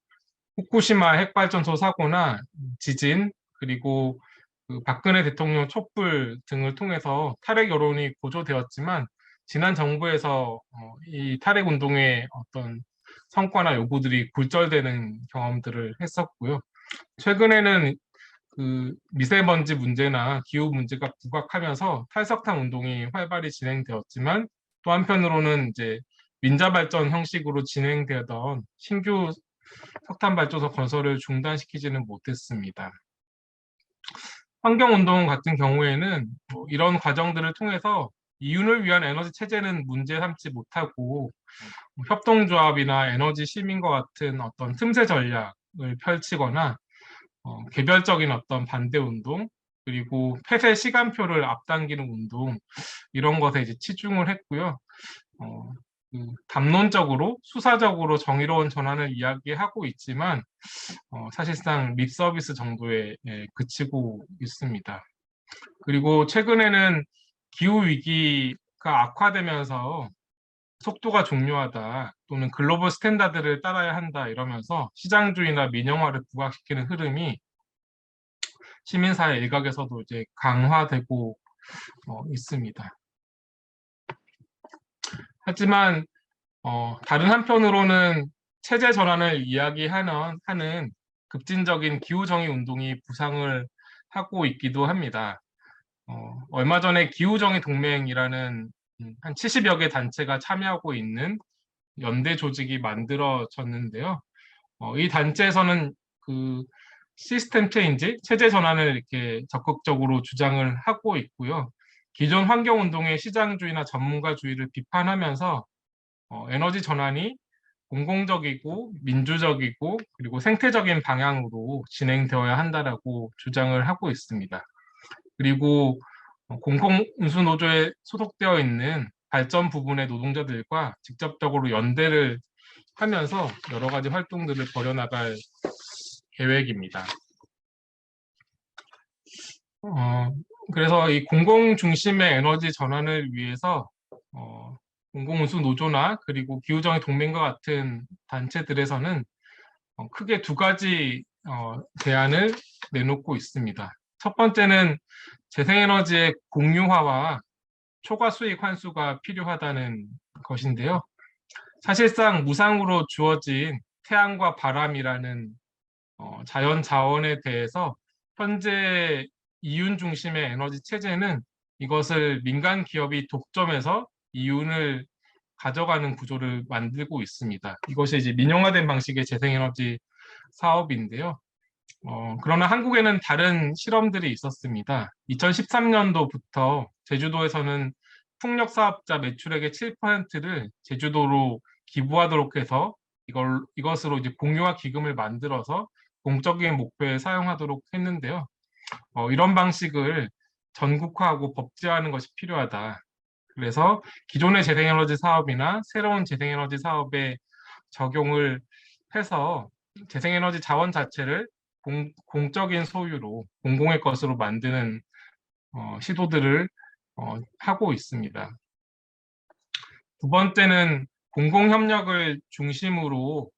후쿠시마 핵발전소 사고나 지진 그리고 그 박근혜 대통령 촛불 등을 통해서 탈핵 여론이 고조되었지만 지난 정부에서 이 탈핵 운동의 어떤 성과나 요구들이 굴절되는 경험들을 했었고요. 최근에는 그 미세먼지 문제나 기후 문제가 부각하면서 탈석탄 운동이 활발히 진행되었지만 또 한편으로는 이제 민자 발전 형식으로 진행되던 신규 석탄 발전소 건설을 중단시키지는 못했습니다. 환경 운동 같은 경우에는 뭐 이런 과정들을 통해서 이윤을 위한 에너지 체제는 문제 삼지 못하고 뭐 협동조합이나 에너지 시민과 같은 어떤 틈새 전략을 펼치거나 개별적인 어떤 반대 운동, 그리고 폐쇄 시간표를 앞당기는 운동, 이런 것에 이제 치중을 했고요. 담론적으로, 수사적으로 정의로운 전환을 이야기하고 있지만, 사실상 립 서비스 정도에 그치고 있습니다. 그리고 최근에는 기후 위기가 악화되면서 속도가 중요하다, 또는 글로벌 스탠다드를 따라야 한다 이러면서 시장주의나 민영화를 부각시키는 흐름이 시민사회 일각에서도 이제 강화되고 있습니다. 하지만 다른 한편으로는 체제 전환을 이야기하는 급진적인 기후정의 운동이 부상을 하고 있기도 합니다. 얼마 전에 기후정의 동맹이라는 한 70여 개 단체가 참여하고 있는 연대 조직이 만들어졌는데요. 이 단체에서는 그 시스템 체인지, 체제 전환을 이렇게 적극적으로 주장을 하고 있고요. 기존 환경운동의 시장주의나 전문가주의를 비판하면서 에너지 전환이 공공적이고 민주적이고 그리고 생태적인 방향으로 진행되어야 한다라고 주장을 하고 있습니다. 그리고 공공운수노조에 소속되어 있는 발전 부분의 노동자들과 직접적으로 연대를 하면서 여러 가지 활동들을 벌여나갈 계획입니다. 그래서 이 공공 중심의 에너지 전환을 위해서 공공운수 노조나 그리고 기후정의 동맹과 같은 단체들에서는 크게 두 가지 대안을 내놓고 있습니다. 첫 번째는 재생에너지의 공유화와 초과 수익 환수가 필요하다는 것인데요. 사실상 무상으로 주어진 태양과 바람이라는 자연 자원에 대해서 현재 이윤 중심의 에너지 체제는 이것을 민간 기업이 독점해서 이윤을 가져가는 구조를 만들고 있습니다. 이것이 이제 민영화된 방식의 재생에너지 사업인데요. 그러나 한국에는 다른 실험들이 있었습니다. 2013년도부터 제주도에서는 풍력 사업자 매출액의 7%를 제주도로 기부하도록 해서 이것으로 이제 공유화 기금을 만들어서 공적인 목표에 사용하도록 했는데요. 이런 방식을 전국화하고 법제화하는 것이 필요하다. 그래서 기존의 재생에너지 사업이나 새로운 재생에너지 사업에 적용을 해서 재생에너지 자원 자체를 공적인 소유로 공공의 것으로 만드는 시도들을 하고 있습니다. 두 번째는 공공협력을 중심으로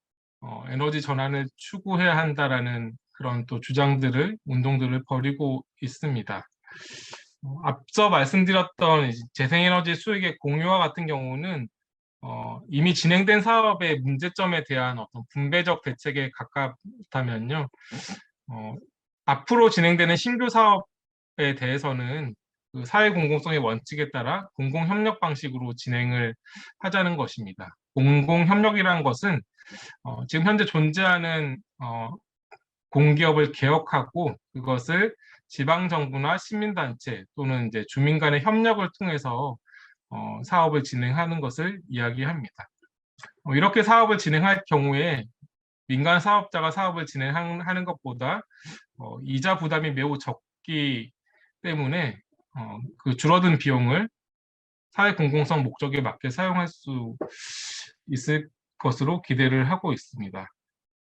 에너지 전환을 추구해야 한다라는 그런 또 주장들을, 운동들을 벌이고 있습니다. 앞서 말씀드렸던 재생에너지 수익의 공유화 같은 경우는 이미 진행된 사업의 문제점에 대한 어떤 분배적 대책에 가깝다면요. 앞으로 진행되는 신규 사업에 대해서는 그 사회 공공성의 원칙에 따라 공공협력 방식으로 진행을 하자는 것입니다. 공공협력이라는 것은 지금 현재 존재하는 공기업을 개혁하고 그것을 지방정부나 시민단체 또는 이제 주민 간의 협력을 통해서 사업을 진행하는 것을 이야기합니다. 이렇게 사업을 진행할 경우에 민간 사업자가 사업을 진행하는 것보다 이자 부담이 매우 적기 때문에 그 줄어든 비용을 사회 공공성 목적에 맞게 사용할 수 있을 것으로 기대를 하고 있습니다.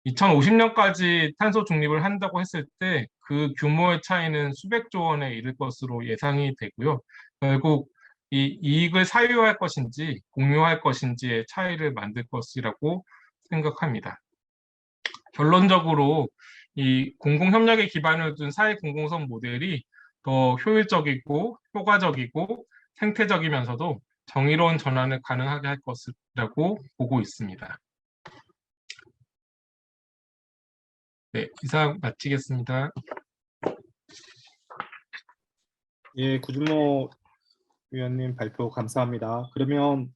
2050년까지 탄소 중립을 한다고 했을 때 그 규모의 차이는 수백조 원에 이를 것으로 예상이 되고요. 결국 이 이익을 사유할 것인지 공유할 것인지의 차이를 만들 것이라고 생각합니다. 결론적으로 이 공공협력에 기반을 둔 사회 공공성 모델이 더 효율적이고 효과적이고 생태적이면서도 정의로운 전환을 가능하게 할 것이라고 보고 있습니다. 네, 이상 마치겠습니다. 예, 구준모 위원님 발표 감사합니다. 그러면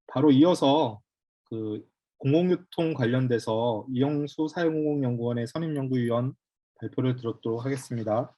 바로 이어서 그 공공교통 관련돼서 이영수 사회공헌연구원의 선임연구위원 발표를 들었도록 하겠습니다.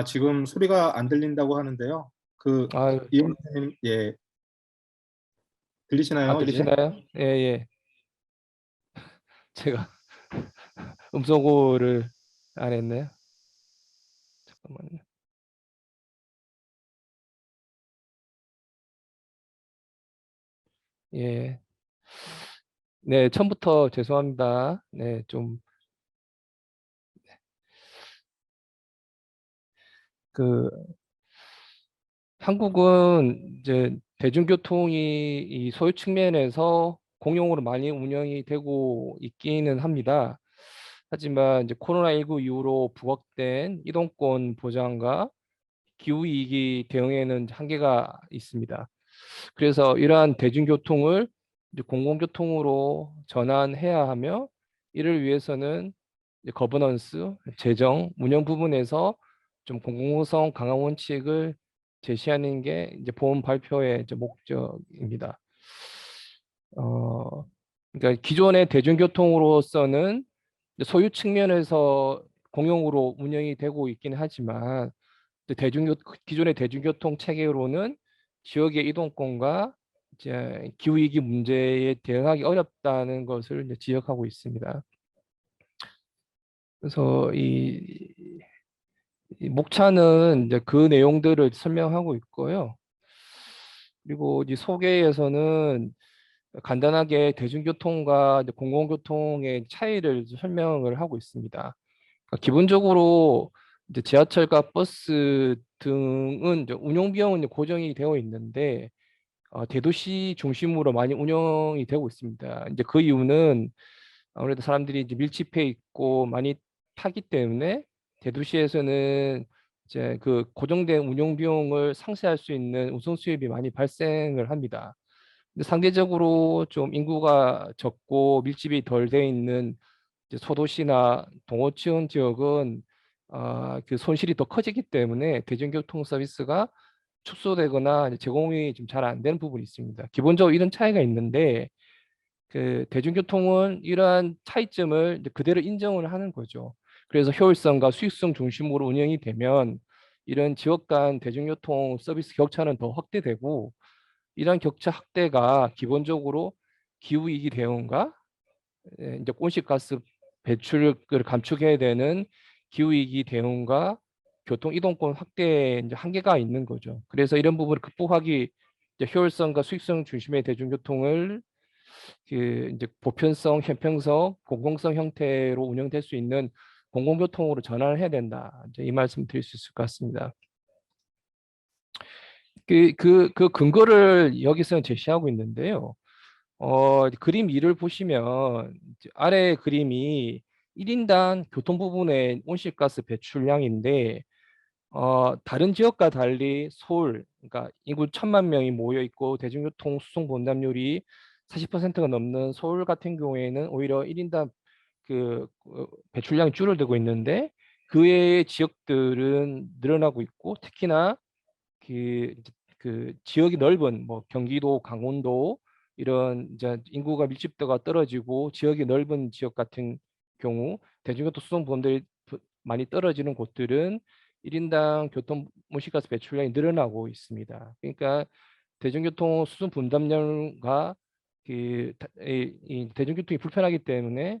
지금 소리가 안 들린다고 하는데요. 아, 이영수님, 예, 들리시나요, 이제? 들리시나요? 예, 예. 제가 음소거를 안 했네요. 잠깐만요. 예. 네, 처음부터 죄송합니다. 네, 좀 그 한국은 이제 대중교통이 이 소유 측면에서 공용으로 많이 운영이 되고 있기는 합니다. 하지만 이제 코로나19 이후로 부각된 이동권 보장과 기후위기 대응에는 한계가 있습니다. 그래서 이러한 대중교통을 이제 공공교통으로 전환해야 하며 이를 위해서는 이제 거버넌스, 재정, 운영 부분에서 좀 공공성 강화 원칙을 제시하는 게 이제 본 발표의 이제 목적입니다. 그러니까 기존의 대중교통으로서는 소유 측면에서 공용으로 운영이 되고 있긴 하지만 기존의 대중교통 체계로는 지역의 이동권과 이제 기후위기 문제에 대응하기 어렵다는 것을 이제 지적하고 있습니다. 그래서 이 목차는 이제 그 내용들을 설명하고 있고요. 그리고 이 소개에서는 간단하게 대중교통과 이제 공공교통의 차이를 설명을 하고 있습니다. 그러니까 기본적으로 이제 지하철과 버스 등은 이제 운영 비용은 이제 고정이 되어 있는데 대도시 중심으로 많이 운영이 되고 있습니다. 이제 그 이유는 아무래도 사람들이 이제 밀집해 있고 많이 타기 때문에 대도시에서는 이제 그 고정된 운영 비용을 상쇄할 수 있는 우선 수입이 많이 발생을 합니다. 근데 상대적으로 좀 인구가 적고 밀집이 덜 돼 있는 이제 소도시나 동호천 지역은 그 손실이 더 커지기 때문에 대중교통 서비스가 축소되거나 제공이 좀 잘 안 되는 부분이 있습니다. 기본적으로 이런 차이가 있는데 그 대중교통은 이러한 차이점을 이제 그대로 인정을 하는 거죠. 그래서 효율성과 수익성 중심으로 운영이 되면 이런 지역 간 대중교통 서비스 격차는 더 확대되고 이러한 격차 확대가 기본적으로 기후위기 대응과 이제 온실가스 배출을 감축해야 되는 기후위기 대응과 교통 이동권 확대에 이제 한계가 있는 거죠. 그래서 이런 부분을 극복하기 이제 효율성과 수익성 중심의 대중교통을 그 이제 보편성, 형평성, 공공성 형태로 운영될 수 있는 공공교통으로 전환을 해야 된다. 이제 이 말씀 드릴 수 있을 것 같습니다. 그 근거를 여기서 제시하고 있는데요. 그림 2를 보시면 아래 그림이 1인당 교통 부분의 온실가스 배출량인데 다른 지역과 달리 서울, 그러니까 인구 1,000만 명이 모여 있고 대중교통 수송 분담률이 40%가 넘는 서울 같은 경우에는 오히려 1인당 배출량이 줄어들고 있는데 그 외의 지역들은 늘어나고 있고 특히나 그, 그 지역이 넓은 뭐 경기도, 강원도 이런 이제 인구가 밀집도가 떨어지고 지역이 넓은 지역 같은 경우 대중교통 수송 보험들이 많이 떨어지는 곳들은 1인당 교통 온실가스 배출량이 늘어나고 있습니다. 그러니까 대중교통 수송 분담량과 이 대중교통이 불편하기 때문에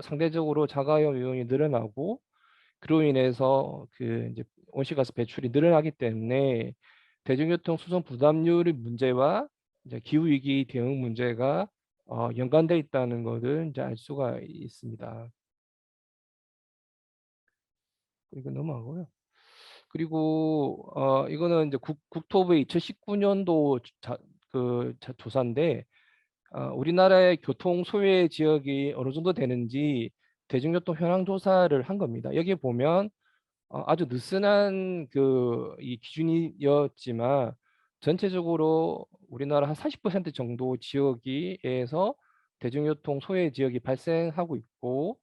상대적으로 자가용 이용이 늘어나고 그로 인해서 이제 온실가스 배출이 늘어나기 때문에 대중교통 수송 부담률의 문제와 이제 기후 위기 대응 문제가 연관돼 있다는 것을 이제 알 수가 있습니다. 이거 넘어가고요. 그리고 이거는 이제 국토부의 2019년도 조사인데 우리나라의 교통 소외 지역이 어느 정도 되는지 대중교통 현황 조사를 한 겁니다. 여기 보면 아주 느슨한 이 기준이었지만 전체적으로 우리나라 한 40% 정도 지역에서 대중교통 소외 지역이 발생하고 있고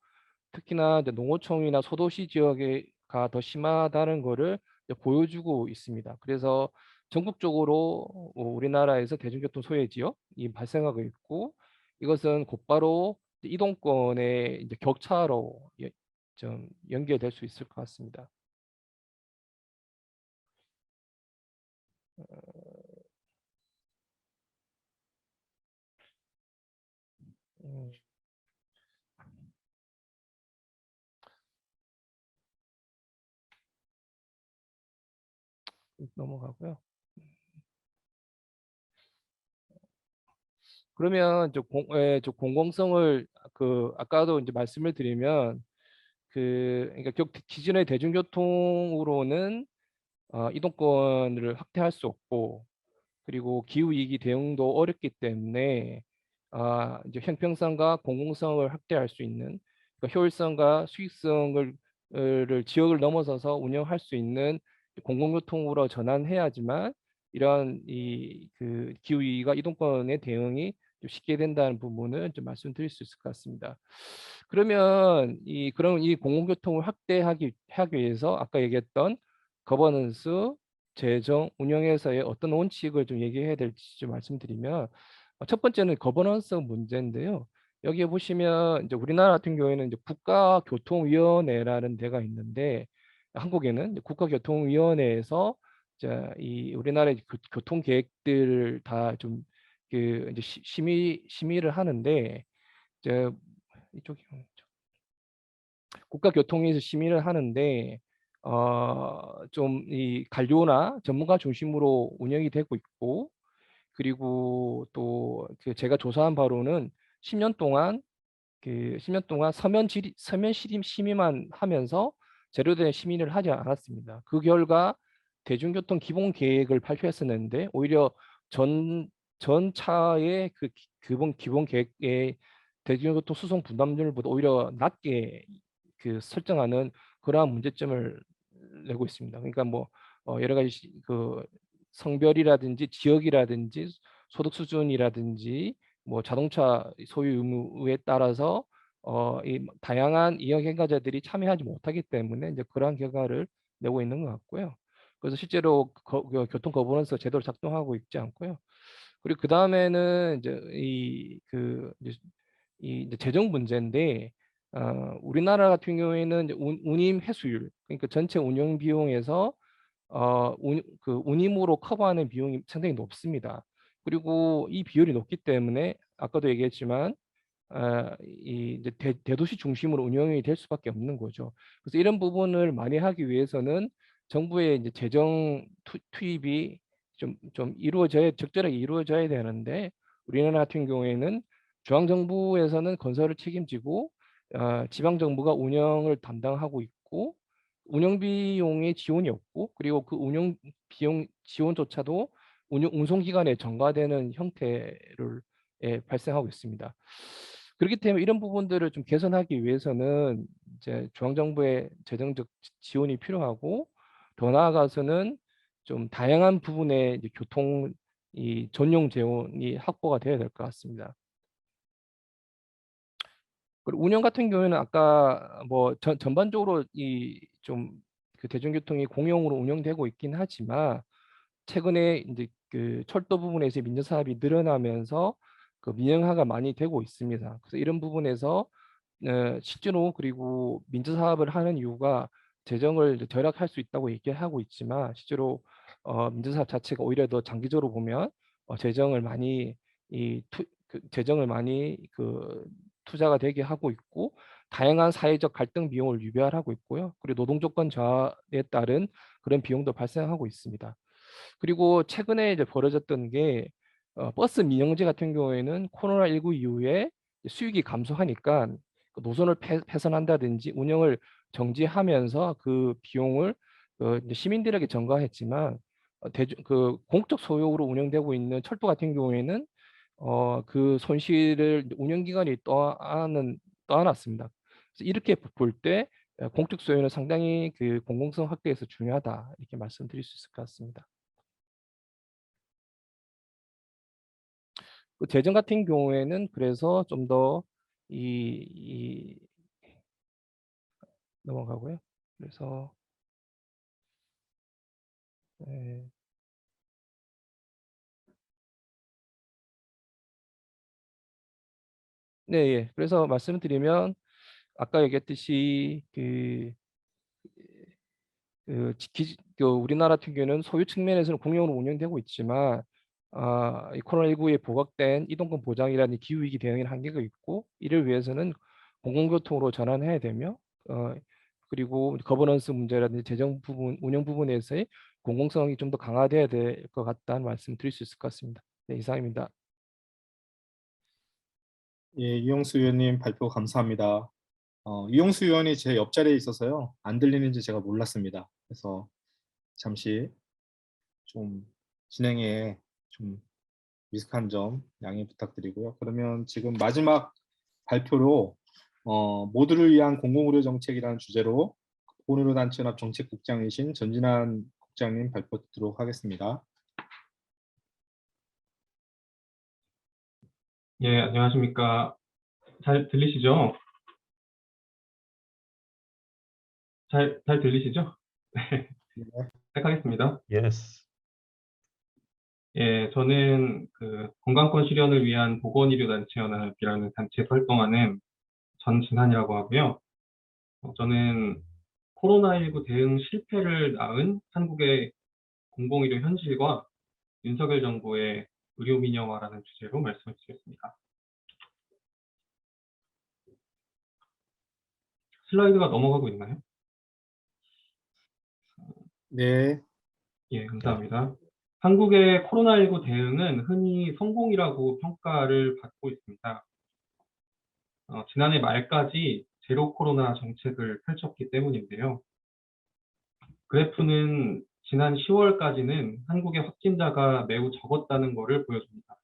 특히나 이제 농어촌이나 소도시 지역가 더 심하다는 것을 보여주고 있습니다. 그래서 전국적으로 우리나라에서 대중교통 소외 지역이 발생하고 있고 이것은 곧바로 이동권의 이제 격차로 좀 연결될 수 있을 것 같습니다. 음, 넘어가고요. 그러면 저 공공성을 아까도 이제 말씀을 드리면 그러니까 기존의 대중교통으로는 이동권을 확대할 수 없고 그리고 기후 위기 대응도 어렵기 때문에 이제 형평성과 공공성을 확대할 수 있는 그러니까 효율성과 수익성을 지역을 넘어서서 운영할 수 있는 공공교통으로 전환해야지만 이러한 기후 위기가 이동권의 대응이 좀 쉽게 된다는 부분을 좀 말씀드릴 수 있을 것 같습니다. 그러면 그럼 이 공공교통을 확대하기 위해서 아까 얘기했던 거버넌스 재정 운영에서의 어떤 원칙을 좀 얘기해야 될지 좀 말씀드리면 첫 번째는 거버넌스 문제인데요. 여기에 보시면 이제 우리나라 같은 경우에는 이제 국가교통위원회라는 데가 있는데 한국에는 이제 국가교통위원회에서 이 우리나라의 교통 계획들을 다 좀 이제 심의를 하는데 이제 이쪽이 국가교통위에서 심의를 하는데 좀 이 관료나 전문가 중심으로 운영이 되고 있고 그리고 또 제가 조사한 바로는 10년 동안 서면 심의만 하면서 제대로 심의를 하지 않았습니다. 그 결과 대중교통 기본 계획을 발표했었는데 오히려 전 차의 기본 계획의 대중교통 수송 부담률보다 오히려 낮게 설정하는 그러한 문제점을 내고 있습니다. 그러니까 뭐 여러 가지 성별이라든지 지역이라든지 소득 수준이라든지 뭐 자동차 소유 의무에 따라서 이 다양한 이용 행가자들이 참여하지 못하기 때문에 이제 그러한 결과를 내고 있는 것 같고요. 그래서 실제로 교통 거버넌스 제대로 작동하고 있지 않고요. 그리고 그 다음에는 이제 이제 재정 문제인데 우리나라 같은 경우에는 이제 운임 회수율 그러니까 전체 운영 비용에서 운임으로 커버하는 비용이 상당히 높습니다. 그리고 이 비율이 높기 때문에 아까도 얘기했지만 이제 대도시 중심으로 운영이 될 수밖에 없는 거죠. 그래서 이런 부분을 많이 하기 위해서는 정부의 이제 재정 투입이 좀 적절하게 이루어져야 되는데 우리나라 같은 경우에는 중앙정부에서는 건설을 책임지고 지방정부가 운영을 담당하고 있고 운영 비용의 지원이 없고 그리고 그 운영 비용 지원조차도 운송기관에 전가되는 형태를 발생하고 있습니다. 그렇기 때문에 이런 부분들을 좀 개선하기 위해서는 이제 중앙정부의 재정적 지원이 필요하고 더 나아가서는 좀 다양한 부분의 이제 교통 이 전용 재원이 확보가 되어야 될 것 같습니다. 그리고 운영 같은 경우에는 아까 뭐 전반적으로 이 좀 그 대중교통이 공용으로 운영되고 있긴 하지만 최근에 이제 그 철도 부분에서 민영 사업이 늘어나면서 그 민영화가 많이 되고 있습니다. 그래서 이런 부분에서 실제로 그리고 민주 사업을 하는 이유가 재정을 이제 절약할 수 있다고 얘기하고 있지만 실제로 민주 사업 자체가 오히려 더 장기적으로 보면 재정을 많이 재정을 많이 그 투자가 되게 하고 있고 다양한 사회적 갈등 비용을 유발하고 있고요. 그리고 노동 조건 저하에 따른 그런 비용도 발생하고 있습니다. 그리고 최근에 이제 벌어졌던 게 버스 민영제 같은 경우에는 코로나19 이후에 수익이 감소하니까 그 노선을 폐선한다든지 운영을 정지하면서 그 비용을 이제 시민들에게 전가했지만 그 공적 소유로 운영되고 있는 철도 같은 경우에는 그 손실을 운영기관이 떠안았습니다. 그래서 이렇게 볼 때 공적 소유는 상당히 그 공공성 확대에서 중요하다 이렇게 말씀드릴 수 있을 것 같습니다. 그 재정 같은 경우에는 그래서 좀 더 넘어가고요. 그래서 네, 네, 예. 그래서 말씀드리면 아까 얘기했듯이 그 우리나라 같은 경우에는 소유 측면에서는 공용으로 운영되고 있지만 이 코로나19에 부각된 이동권 보장이라는 기후위기 대응의 한계가 있고 이를 위해서는 공공교통으로 전환해야 되며 그리고 거버넌스 문제라든지 재정 부분, 운영 부분에서의 공공성이 좀 더 강화돼야 될 것 같다는 말씀 드릴 수 있을 것 같습니다. 네, 이상입니다. 예, 이용수 의원님 발표 감사합니다. 이용수 의원이 제 옆자리에 있어서요. 안 들리는지 제가 몰랐습니다. 그래서 잠시 좀 진행에 좀 미숙한 점 양해 부탁드리고요. 그러면 지금 마지막 발표로 모두를 위한 공공의료 정책이라는 주제로 보건의료 단체연합 정책국장이신 전진환 국장님 발표 듣도록 하겠습니다. 예, 안녕하십니까. 잘 들리시죠? 잘 들리시죠? 네, 시작하겠습니다. Yes. 예, 저는 그 건강권 실현을 위한 보건의료단체연합이라는 단체에서 활동하는 전진환이라고 하고요. 저는 코로나19 대응 실패를 낳은 한국의 공공의료 현실과 윤석열 정부의 의료 민영화라는 주제로 말씀을 드리겠습니다. 슬라이드가 넘어가고 있나요? 네. 예, 감사합니다. 한국의 코로나19 대응은 흔히 성공이라고 평가를 받고 있습니다. 지난해 말까지 제로 코로나 정책을 펼쳤기 때문인데요. 그래프는 지난 10월까지는 한국의 확진자가 매우 적었다는 것을 보여줍니다.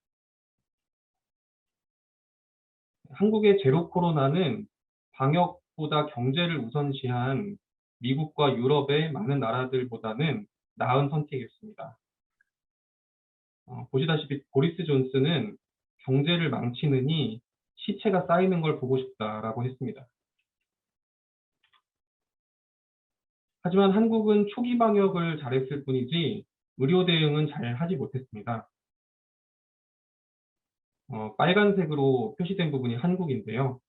한국의 제로 코로나는 방역보다 경제를 우선시한 미국과 유럽의 많은 나라들보다는 나은 선택이었습니다. 보시다시피 보리스 존슨은 경제를 망치느니 시체가 쌓이는 걸 보고 싶다라고 했습니다. 하지만 한국은 초기 방역을 잘했을 뿐이지 의료 대응은 잘 하지 못했습니다. 빨간색으로 표시된 부분이 한국인데요.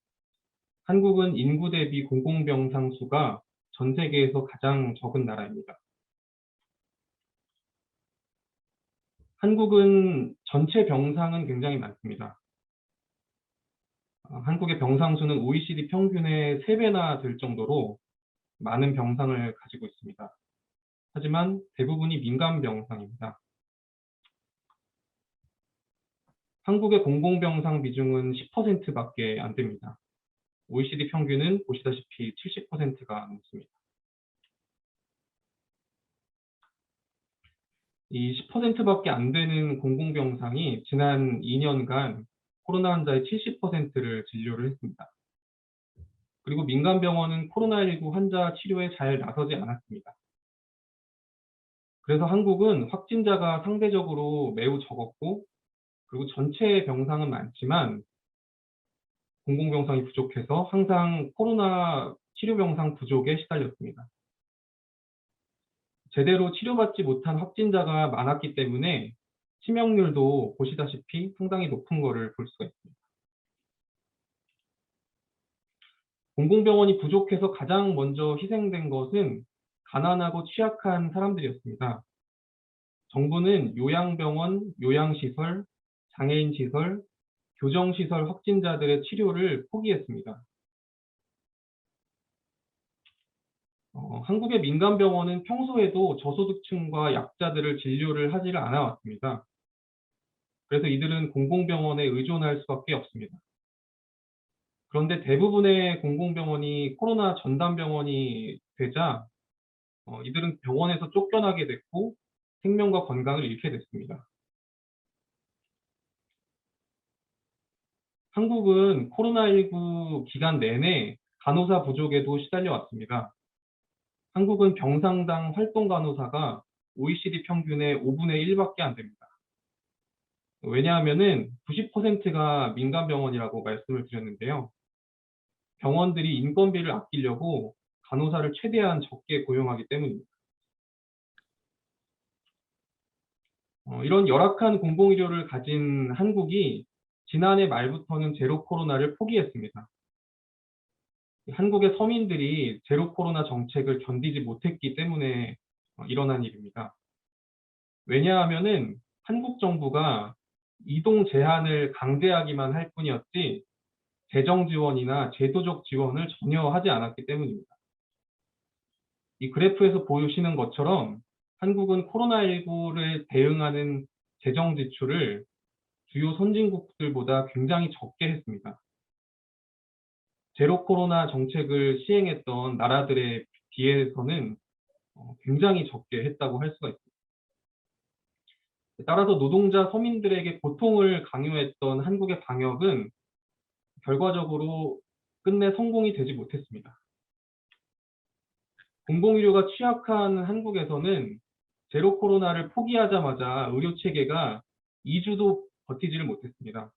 한국은 인구 대비 공공병상 수가 전 세계에서 가장 적은 나라입니다. 한국은 전체 병상은 굉장히 많습니다. 한국의 병상 수는 OECD 평균의 3배나 될 정도로 많은 병상을 가지고 있습니다. 하지만 대부분이 민간 병상입니다. 한국의 공공병상 비중은 10%밖에 안 됩니다. OECD 평균은 보시다시피 70%가 넘습니다. 이 10%밖에 안 되는 공공병상이 지난 2년간 코로나 환자의 70%를 진료를 했습니다. 그리고 민간병원은 코로나19 환자 치료에 잘 나서지 않았습니다. 그래서 한국은 확진자가 상대적으로 매우 적었고, 그리고 전체 병상은 많지만 공공병상이 부족해서 항상 코로나 치료병상 부족에 시달렸습니다. 제대로 치료받지 못한 확진자가 많았기 때문에 치명률도 보시다시피 상당히 높은 거를 볼 수가 있습니다. 공공병원이 부족해서 가장 먼저 희생된 것은 가난하고 취약한 사람들이었습니다. 정부는 요양병원, 요양시설, 장애인시설, 교정시설 확진자들의 치료를 포기했습니다. 한국의 민간병원은 평소에도 저소득층과 약자들을 진료를 하지를 않아 왔습니다. 그래서 이들은 공공병원에 의존할 수밖에 없습니다. 그런데 대부분의 공공병원이 코로나 전담병원이 되자 이들은 병원에서 쫓겨나게 됐고 생명과 건강을 잃게 됐습니다. 한국은 코로나19 기간 내내 간호사 부족에도 시달려 왔습니다. 한국은 병상당 활동 간호사가 OECD 평균의 5분의 1밖에 안 됩니다. 왜냐하면은 90%가 민간병원이라고 말씀을 드렸는데요. 병원들이 인건비를 아끼려고 간호사를 최대한 적게 고용하기 때문입니다. 이런 열악한 공공의료를 가진 한국이 지난해 말부터는 제로 코로나를 포기했습니다. 한국의 서민들이 제로 코로나 정책을 견디지 못했기 때문에 일어난 일입니다. 왜냐하면은 한국 정부가 이동 제한을 강제하기만 할 뿐이었지 재정 지원이나 제도적 지원을 전혀 하지 않았기 때문입니다. 이 그래프에서 보시는 것처럼 한국은 코로나19를 대응하는 재정 지출을 주요 선진국들보다 굉장히 적게 했습니다. 제로 코로나 정책을 시행했던 나라들에 비해서는 굉장히 적게 했다고 할 수가 있습니다. 따라서 노동자 서민들에게 고통을 강요했던 한국의 방역은 결과적으로 끝내 성공이 되지 못했습니다. 공공의료가 취약한 한국에서는 제로 코로나를 포기하자마자 의료체계가 2주도 버티지를 못했습니다.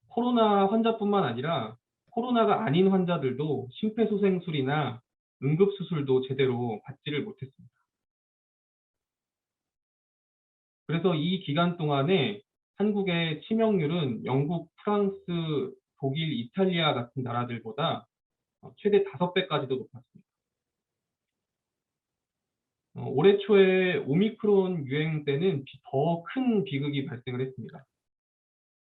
코로나 환자뿐만 아니라 코로나가 아닌 환자들도 심폐소생술이나 응급수술도 제대로 받지를 못했습니다. 그래서 이 기간 동안에 한국의 치명률은 영국, 프랑스, 독일, 이탈리아 같은 나라들보다 최대 5배까지도 높았습니다. 올해 초에 오미크론 유행 때는 더 큰 비극이 발생을 했습니다.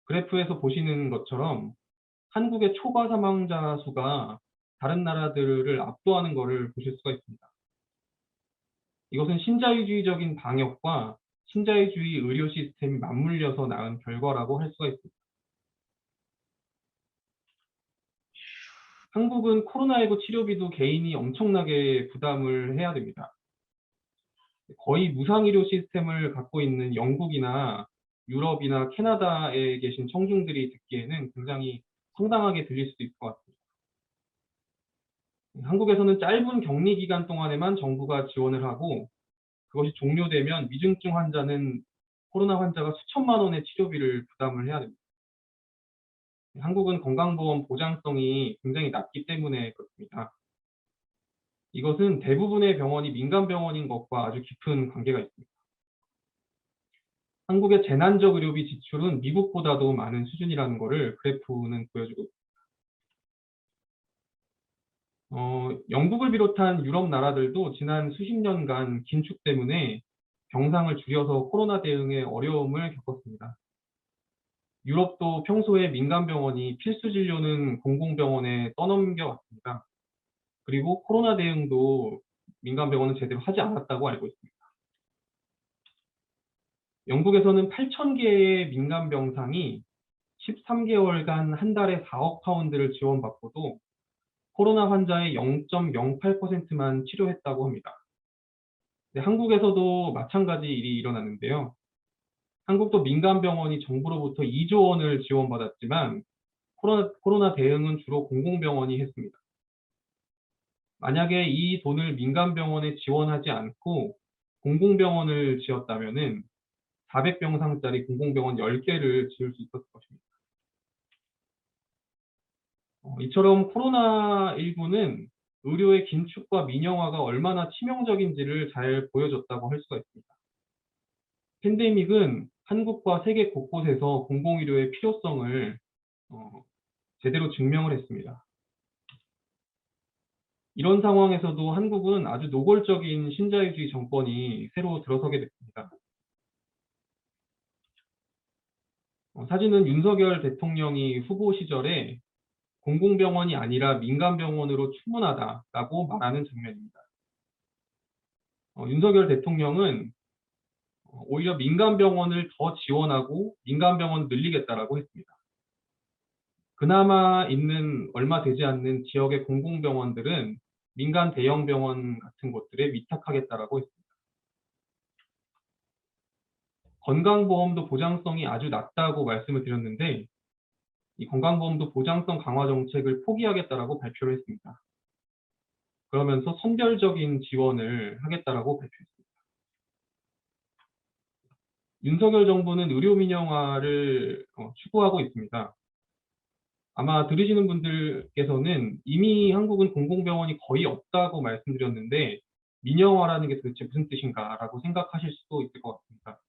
그래프에서 보시는 것처럼 한국의 초과 사망자 수가 다른 나라들을 압도하는 것을 보실 수가 있습니다. 이것은 신자유주의적인 방역과 신자유주의 의료 시스템이 맞물려서 낳은 결과라고 할 수가 있습니다. 한국은 코로나19 치료비도 개인이 엄청나게 부담을 해야 됩니다. 거의 무상의료 시스템을 갖고 있는 영국이나 유럽이나 캐나다에 계신 청중들이 듣기에는 굉장히 황당하게 들릴 수도 있을 것 같습니다. 한국에서는 짧은 격리 기간 동안에만 정부가 지원을 하고 그것이 종료되면 위중증 환자는 코로나 환자가 수천만 원의 치료비를 부담을 해야 됩니다. 한국은 건강보험 보장성이 굉장히 낮기 때문에 그렇습니다. 이것은 대부분의 병원이 민간병원인 것과 아주 깊은 관계가 있습니다. 한국의 재난적 의료비 지출은 미국보다도 많은 수준이라는 것을 그래프는 보여주고 있습니다. 영국을 비롯한 유럽 나라들도 지난 수십 년간 긴축 때문에 병상을 줄여서 코로나 대응에 어려움을 겪었습니다. 유럽도 평소에 민간병원이 필수 진료는 공공병원에 떠넘겨왔습니다. 그리고 코로나 대응도 민간병원은 제대로 하지 않았다고 알고 있습니다. 영국에서는 8,000개의 민간 병상이 13개월간 한 달에 4억 파운드를 지원받고도 코로나 환자의 0.08%만 치료했다고 합니다. 네, 한국에서도 마찬가지 일이 일어났는데요. 한국도 민간 병원이 정부로부터 2조 원을 지원받았지만 코로나 대응은 주로 공공병원이 했습니다. 만약에 이 돈을 민간 병원에 지원하지 않고 공공병원을 지었다면은 400병상짜리 공공병원 10개를 지을 수 있었을 것입니다. 이처럼 코로나19는 의료의 긴축과 민영화가 얼마나 치명적인지를 잘 보여줬다고 할 수가 있습니다. 팬데믹은 한국과 세계 곳곳에서 공공의료의 필요성을 제대로 증명을 했습니다. 이런 상황에서도 한국은 아주 노골적인 신자유주의 정권이 새로 들어서게 됐습니다. 사진은 윤석열 대통령이 후보 시절에 공공병원이 아니라 민간병원으로 충분하다라고 말하는 장면입니다. 윤석열 대통령은 오히려 민간병원을 더 지원하고 민간병원 늘리겠다라고 했습니다. 그나마 있는 얼마 되지 않는 지역의 공공병원들은 민간 대형병원 같은 곳들에 위탁하겠다라고 했습니다. 건강보험도 보장성이 아주 낮다고 말씀을 드렸는데 이 건강보험도 보장성 강화 정책을 포기하겠다라고 발표를 했습니다. 그러면서 선별적인 지원을 하겠다라고 발표했습니다. 윤석열 정부는 의료 민영화를 추구하고 있습니다. 아마 들으시는 분들께서는 이미 한국은 공공병원이 거의 없다고 말씀드렸는데 민영화라는 게 도대체 무슨 뜻인가라고 생각하실 수도 있을 것 같습니다.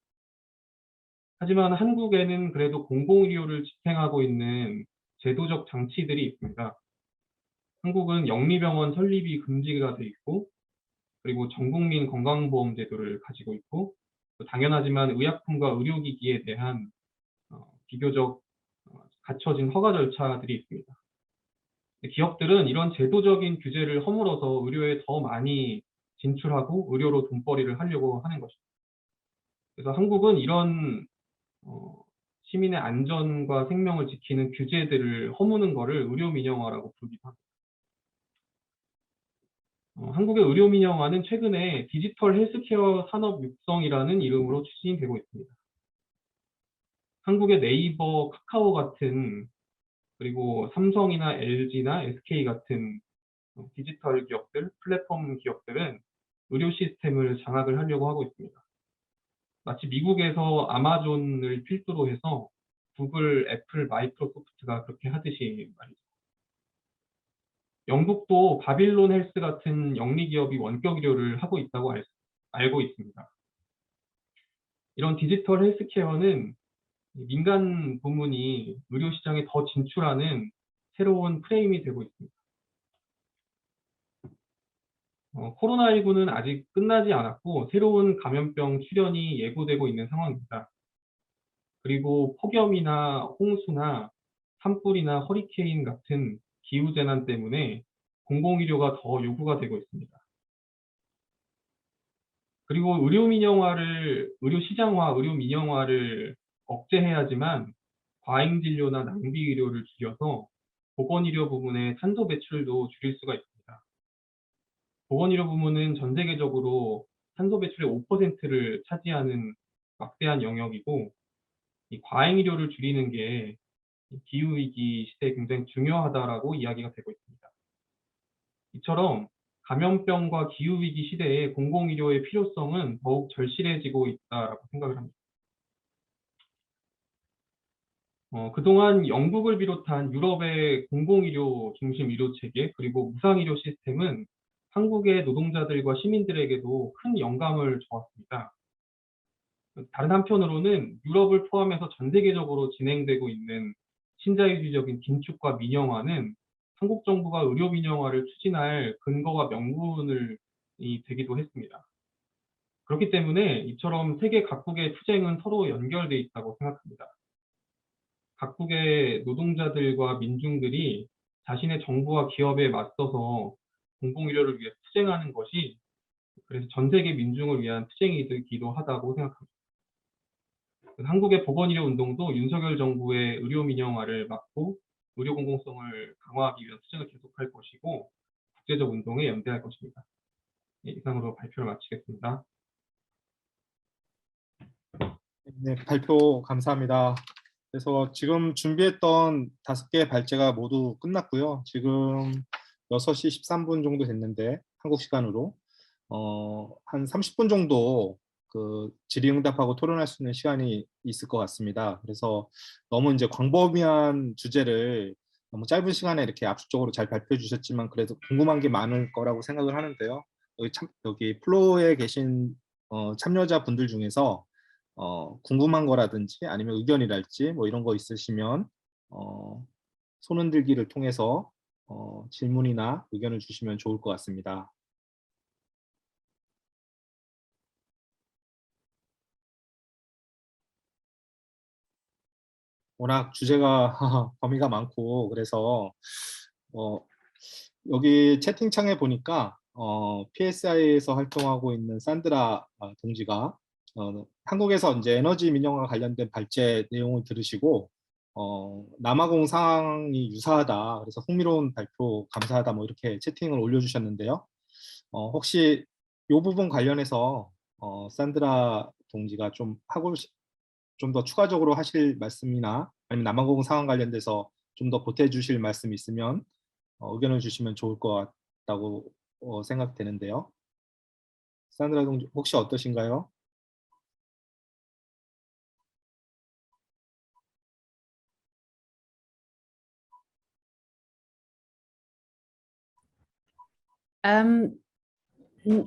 하지만 한국에는 그래도 공공의료를 집행하고 있는 제도적 장치들이 있습니다. 한국은 영리병원 설립이 금지가 돼 있고 그리고 전국민 건강보험 제도를 가지고 있고 당연하지만 의약품과 의료기기에 대한 비교적 갖춰진 허가 절차들이 있습니다. 기업들은 이런 제도적인 규제를 허물어서 의료에 더 많이 진출하고 의료로 돈벌이를 하려고 하는 것입니다. 그래서 한국은 이런 시민의 안전과 생명을 지키는 규제들을 허무는 것을 의료 민영화라고 부르기도 합니다. 한국의 의료 민영화는 최근에 디지털 헬스케어 산업 육성이라는 이름으로 추진이 되고 있습니다. 한국의 네이버, 카카오 같은 그리고 삼성이나 LG나 SK 같은 디지털 기업들, 플랫폼 기업들은 의료 시스템을 장악을 하려고 하고 있습니다. 마치 미국에서 아마존을 필두로 해서 구글, 애플, 마이크로소프트가 그렇게 하듯이 말이죠. 영국도 바빌론 헬스 같은 영리 기업이 원격 의료를 하고 있다고 알고 있습니다. 이런 디지털 헬스케어는 민간 부문이 의료 시장에 더 진출하는 새로운 프레임이 되고 있습니다. 코로나19는 아직 끝나지 않았고 새로운 감염병 출현이 예고되고 있는 상황입니다. 그리고 폭염이나 홍수나 산불이나 허리케인 같은 기후재난 때문에 공공의료가 더 요구가 되고 있습니다. 그리고 의료 시장화, 의료 민영화를 억제해야지만 과잉진료나 낭비의료를 줄여서 보건의료 부문의 탄소 배출도 줄일 수가 있습니다. 보건의료 부문은 전 세계적으로 탄소 배출의 5%를 차지하는 막대한 영역이고 이 과잉의료를 줄이는 게 기후위기 시대에 굉장히 중요하다라고 이야기가 되고 있습니다. 이처럼 감염병과 기후위기 시대에 공공의료의 필요성은 더욱 절실해지고 있다라고 생각을 합니다. 그동안 영국을 비롯한 유럽의 공공의료 중심 의료체계 그리고 무상의료 시스템은 한국의 노동자들과 시민들에게도 큰 영감을 주었습니다. 다른 한편으로는 유럽을 포함해서 전 세계적으로 진행되고 있는 신자유주의적인 긴축과 민영화는 한국 정부가 의료 민영화를 추진할 근거와 명분이 되기도 했습니다. 그렇기 때문에 이처럼 세계 각국의 투쟁은 서로 연결되어 있다고 생각합니다. 각국의 노동자들과 민중들이 자신의 정부와 기업에 맞서서 공공의료를 위해 투쟁하는 것이 그래서 전 세계 민중을 위한 투쟁이기도 하다고 생각합니다. 한국의 보건의료운동도 윤석열 정부의 의료 민영화를 막고 의료 공공성을 강화하기 위한 투쟁을 계속할 것이고 국제적 운동에 연대할 것입니다. 네, 이상으로 발표를 마치겠습니다. 네, 발표 감사합니다. 그래서 지금 준비했던 5개의 발제가 모두 끝났고요. 지금 6시 13분 정도 됐는데 한국 시간으로 한 30분 정도 그 질의응답하고 토론할 수 있는 시간이 있을 것 같습니다. 그래서 너무 이제 광범위한 주제를 너무 짧은 시간에 이렇게 압축적으로 잘 발표해 주셨지만 그래도 궁금한 게 많을 거라고 생각을 하는데요. 여기 플로어에 계신 참여자분들 중에서 궁금한 거라든지 아니면 의견이랄지 뭐 이런 거 있으시면 손 흔들기를 통해서 질문이나 의견을 주시면 좋을 것 같습니다. 워낙 주제가 범위가 많고 그래서 여기 채팅창에 보니까 PSI에서 활동하고 있는 산드라 동지가 한국에서 이제 에너지 민영화 관련된 발제 내용을 들으시고 남아공 상황이 유사하다. 그래서 흥미로운 발표 감사하다. 뭐 이렇게 채팅을 올려주셨는데요. 혹시 이 부분 관련해서 산드라 동지가 좀 더 추가적으로 하실 말씀이나 아니면 남아공 상황 관련돼서 좀 더 보태 주실 말씀 있으면 의견을 주시면 좋을 것 같다고 생각되는데요. 산드라 동지 혹시 어떠신가요?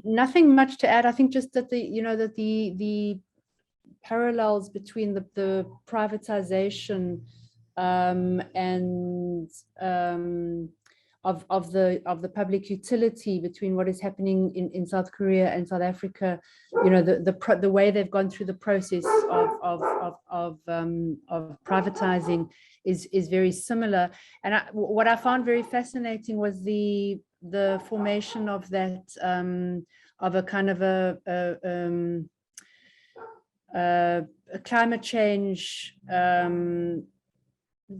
Nothing much to add. I think just that the parallels between the privatization and of the public utility between what is happening in South Korea and South Africa, the way they've gone through the process of privatizing is very similar. And what I found very fascinating was the formation of that of a kind of a climate change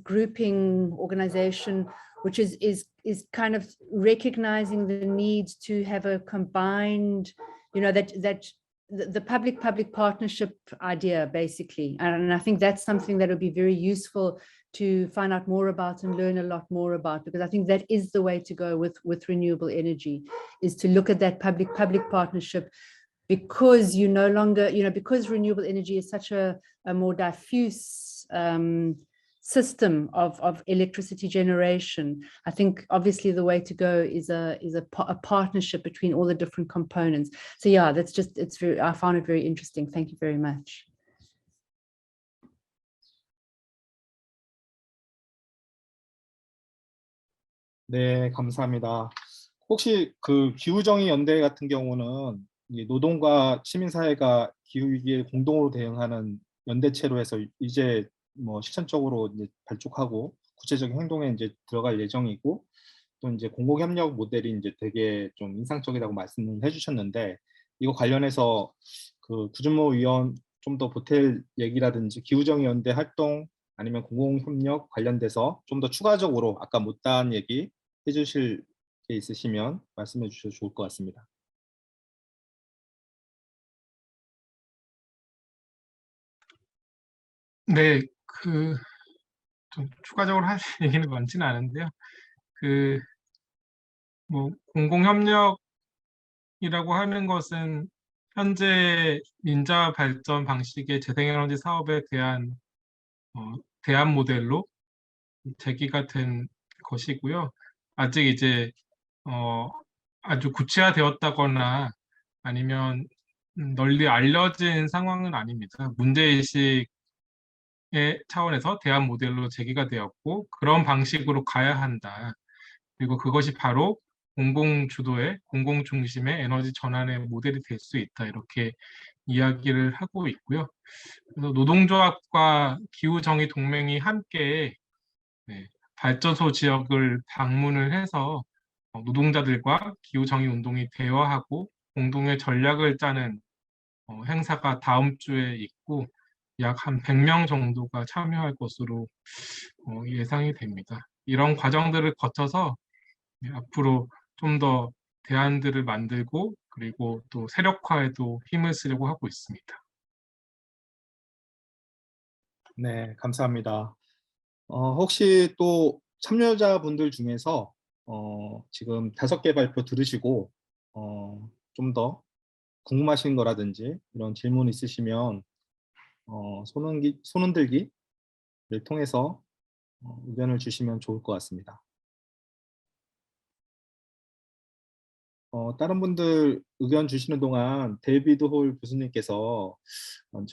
grouping organization, which is kind of recognizing the need to have a combined, that the public partnership idea basically. And I think that's something that would be very useful to find out more about and learn a lot more about, because I think that is the way to go with renewable energy, is to look at that public partnership, because you no longer, because renewable energy is such a more diffuse system of electricity generation. I think obviously the way to go is a partnership between all the different components. So yeah, I found it very interesting. Thank you very much. 네, 감사합니다. 혹시 그 기후정의 연대 같은 경우는 노동과 시민사회가 기후위기에 공동으로 대응하는 연대체로 해서 이제 뭐 실천적으로 이제 발족하고 구체적인 행동에 이제 들어갈 예정이고, 또 이제 공공협력 모델이 이제 되게 좀 인상적이라고 말씀을 해주셨는데, 이거 관련해서 그 구준모 위원 좀 더 보탤 얘기라든지 기후정의 연대 활동 아니면 공공협력 관련돼서 좀 더 추가적으로 아까 못다한 얘기 해주실 게 있으시면 말씀해 주셔도 좋을 것 같습니다. 네, 좀 추가적으로 할 얘기는 많지는 않은데요. 뭐 공공협력이라고 하는 것은 현재 민자 발전 방식의 재생에너지 사업에 대한 대안 모델로 제기가 된 것이고요. 아직 이제 아주 구체화되었다거나 아니면 널리 알려진 상황은 아닙니다. 문제의식의 차원에서 대안 모델로 제기가 되었고, 그런 방식으로 가야 한다. 그리고 그것이 바로 공공 주도의, 공공 중심의 에너지 전환의 모델이 될 수 있다. 이렇게 이야기를 하고 있고요. 그래서 노동조합과 기후정의 동맹이 함께 발전소 지역을 방문을 해서 노동자들과 기후정의 운동이 대화하고 공동의 전략을 짜는 행사가 다음 주에 있고, 약 한 100명 정도가 참여할 것으로 예상이 됩니다. 이런 과정들을 거쳐서 앞으로 좀 더 대안들을 만들고 그리고 또 세력화에도 힘을 쓰려고 하고 있습니다. 네, 감사합니다. 혹시 또 참여자분들 중에서 지금 5개 발표 들으시고 좀 더 궁금하신 거라든지 이런 질문 있으시면 손 흔들기를 통해서 의견을 주시면 좋을 것 같습니다. 다른 분들 의견 주시는 동안 데이비드 홀 교수님께서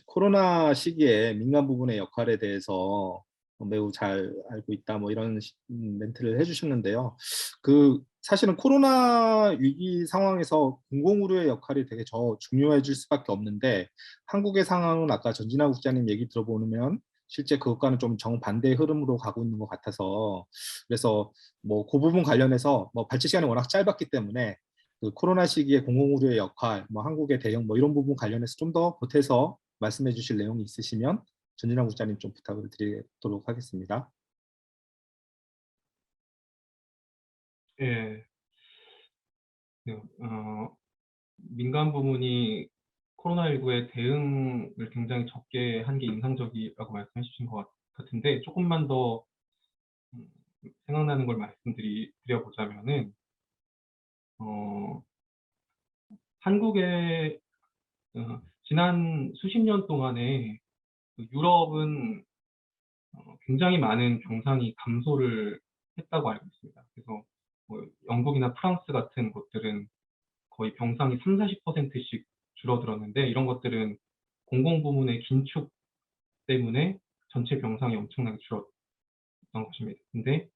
코로나 시기에 민간 부분의 역할에 대해서 매우 잘 알고 있다 뭐 이런 멘트를 해주셨는데요. 사실은 코로나 위기 상황에서 공공의료의 역할이 되게 중요해질 수밖에 없는데 한국의 상황은 아까 전진아 국장님 얘기 들어보면 실제 그것과는 좀 정반대의 흐름으로 가고 있는 것 같아서 그래서 뭐 그 부분 관련해서 뭐 발제 시간이 워낙 짧았기 때문에 그 코로나 시기에 공공의료의 역할, 뭐 한국의 대응, 뭐 이런 부분 관련해서 좀 더 보태서 말씀해 주실 내용이 있으시면 전진아 국장님 좀 부탁을 드리도록 하겠습니다. 예. 민간 부문이 코로나19에 대응을 굉장히 적게 한 게 인상적이라고 말씀해 주신 것 같은데 조금만 더 생각나는 걸 말씀드려보자면은 한국의 지난 수십 년 동안에 유럽은 굉장히 많은 병상이 감소를 했다고 알고 있습니다. 그래서 뭐 영국이나 프랑스 같은 곳들은 거의 병상이 30~40%씩 줄어들었는데 이런 것들은 공공부문의 긴축 때문에 전체 병상이 엄청나게 줄었던 것입니다. 근데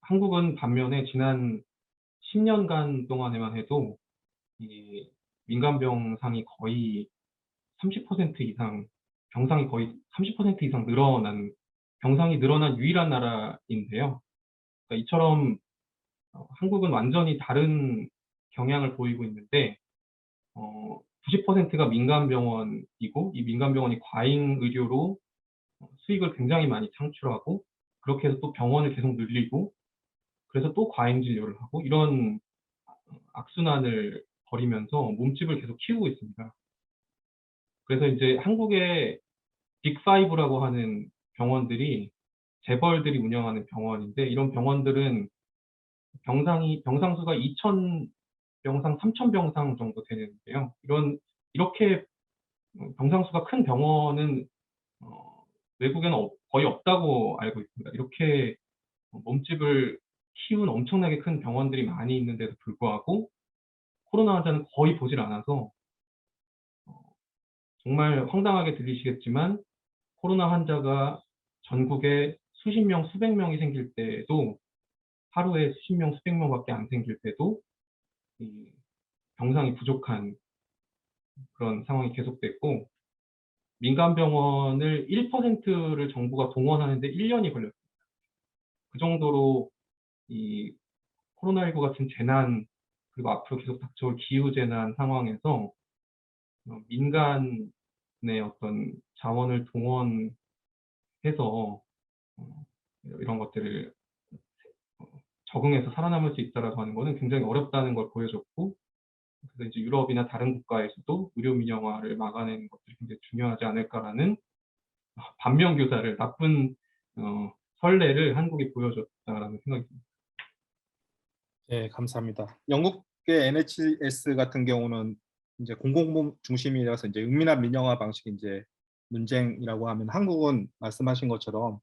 한국은 반면에 지난 10년간 동안에만 해도 이 민간 병상이 거의 30% 이상, 병상이 거의 30% 이상 병상이 늘어난 유일한 나라인데요. 그러니까 이처럼 한국은 완전히 다른 경향을 보이고 있는데 90%가 민간 병원이고 이 민간 병원이 과잉 의료로 수익을 굉장히 많이 창출하고 그렇게 해서 또 병원을 계속 늘리고 그래서 또 과잉 진료를 하고 이런 악순환을 벌이면서 몸집을 계속 키우고 있습니다. 그래서 이제 한국의 빅5라고 하는 병원들이 재벌들이 운영하는 병원인데 이런 병원들은 병상 수가 2,000병상, 3,000병상 정도 되는데요. 이렇게 병상 수가 큰 병원은 외국에는 거의 없다고 알고 있습니다. 이렇게 몸집을 키운 엄청나게 큰 병원들이 많이 있는데도 불구하고 코로나 환자는 거의 보질 않아서 정말 황당하게 들리시겠지만 코로나 환자가 전국에 수십 명, 수백 명이 생길 때도 하루에 수십 명, 수백 명밖에 안 생길 때도 이 병상이 부족한 그런 상황이 계속됐고 민간 병원을 1%를 정부가 동원하는데 1년이 걸렸습니다. 그 정도로 이 코로나19 같은 재난 그리고 앞으로 계속 닥쳐올 기후재난 상황에서 민간의 어떤 자원을 동원해서 이런 것들을 적응해서 살아남을 수 있다라고 하는 것은 굉장히 어렵다는 걸 보여줬고 그래서 이제 유럽이나 다른 국가에서도 의료 민영화를 막아내는 것들이 굉장히 중요하지 않을까라는 반면교사를 나쁜 선례를 한국이 보여줬다라는 생각이 듭니다. 네, 감사합니다. 영국의 NHS 같은 경우는 이제 공공보험 중심이라서 이제 은밀한 민영화 방식이 이제 논쟁이라고 하면 한국은 말씀하신 것처럼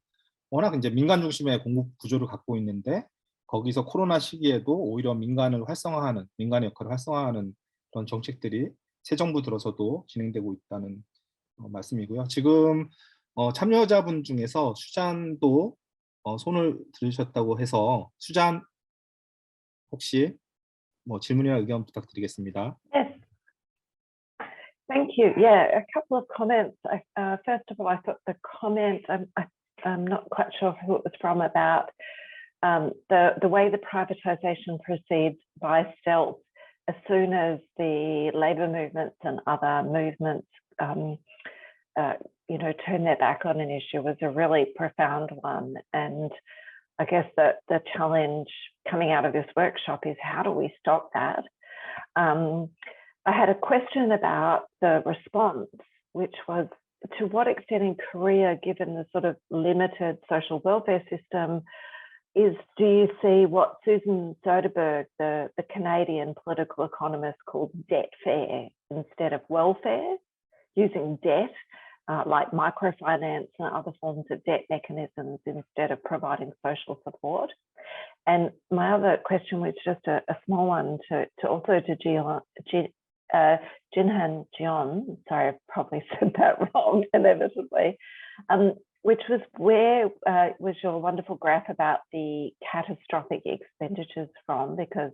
워낙 이제 민간 중심의 공급 구조를 갖고 있는데 거기서 코로나 시기에도 오히려 민간의 역할을 활성화하는 그런 정책들이 새 정부 들어서도 진행되고 있다는 말씀이고요. 지금 참여자분 중에서 수잔도 손을 들으셨다고 해서 수잔 혹시 뭐 질문이나 의견 부탁드리겠습니다. Yes. Thank you. Yeah, a couple of comments. First of all, I thought the comment, I'm not quite sure who it was from, about the way the privatisation proceeds by stealth as soon as the labour movements and other movements turn their back on an issue was a really profound one. And I guess that the challenge coming out of this workshop is how do we stop that? I had a question about the response, which was to what extent in Korea, given the sort of limited social welfare system, do you see what Susan Soderberg, the Canadian political economist, called debt fare instead of welfare, using debt like microfinance and other forms of debt mechanisms instead of providing social support? And my other question was just a small one to Jinhan Jeon, sorry, I probably said that wrong inevitably, which was where was your wonderful graph about the catastrophic expenditures from, because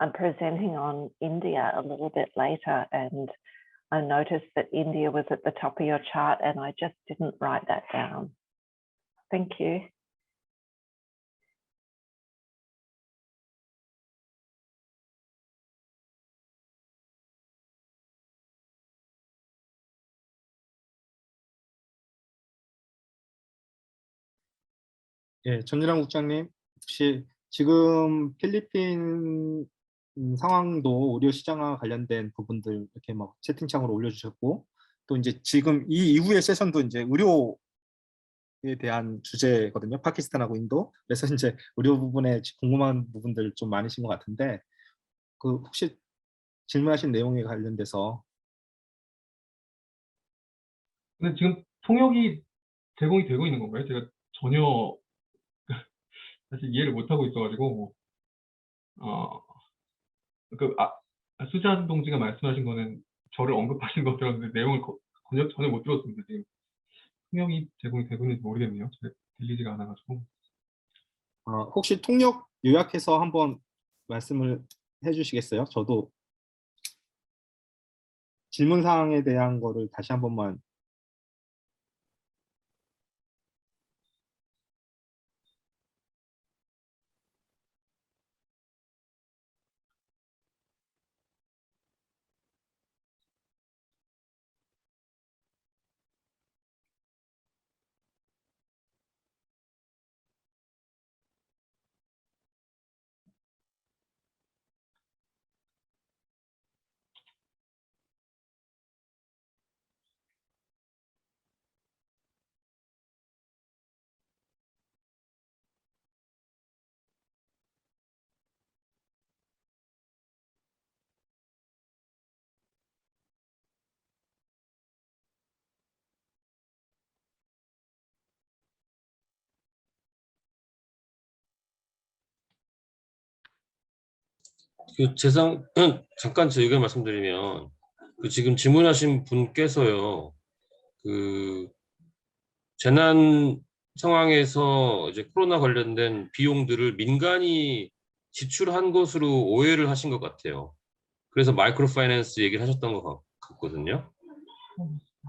I'm presenting on India a little bit later and I noticed that India was at the top of your chart and I just didn't write that down. Thank you. 예, 전유랑 국장님, 혹시 지금 필리핀 상황도 의료 시장과 관련된 부분들 이렇게 막 채팅창으로 올려주셨고, 또 이제 지금 이 이후의 세션도 이제 의료에 대한 주제거든요. 파키스탄하고 인도. 그래서 이제 의료 부분에 궁금한 부분들 좀 많으신 것 같은데, 그 혹시 질문하신 내용에 관련돼서. 근데 지금 통역이 제공이 되고 있는 건가요? 제가 전혀 사실 이해를 못하고 있어가지고, 수잔 동지가 말씀하신 거는 저를 언급하신 것 들었는데 내용을 전혀 못 들었습니다. 지금 통역이 제공이 되고 있는지 모르겠네요. 들리지가 않아가지고. 혹시 통역 요약해서 한번 말씀을 해주시겠어요? 저도 질문 사항에 대한 거를 다시 한 번만. 잠깐 제 의견 말씀드리면, 지금 질문하신 분께서요, 재난 상황에서 이제 코로나 관련된 비용들을 민간이 지출한 것으로 오해를 하신 것 같아요. 그래서 마이크로 파이낸스 얘기를 하셨던 것 같거든요.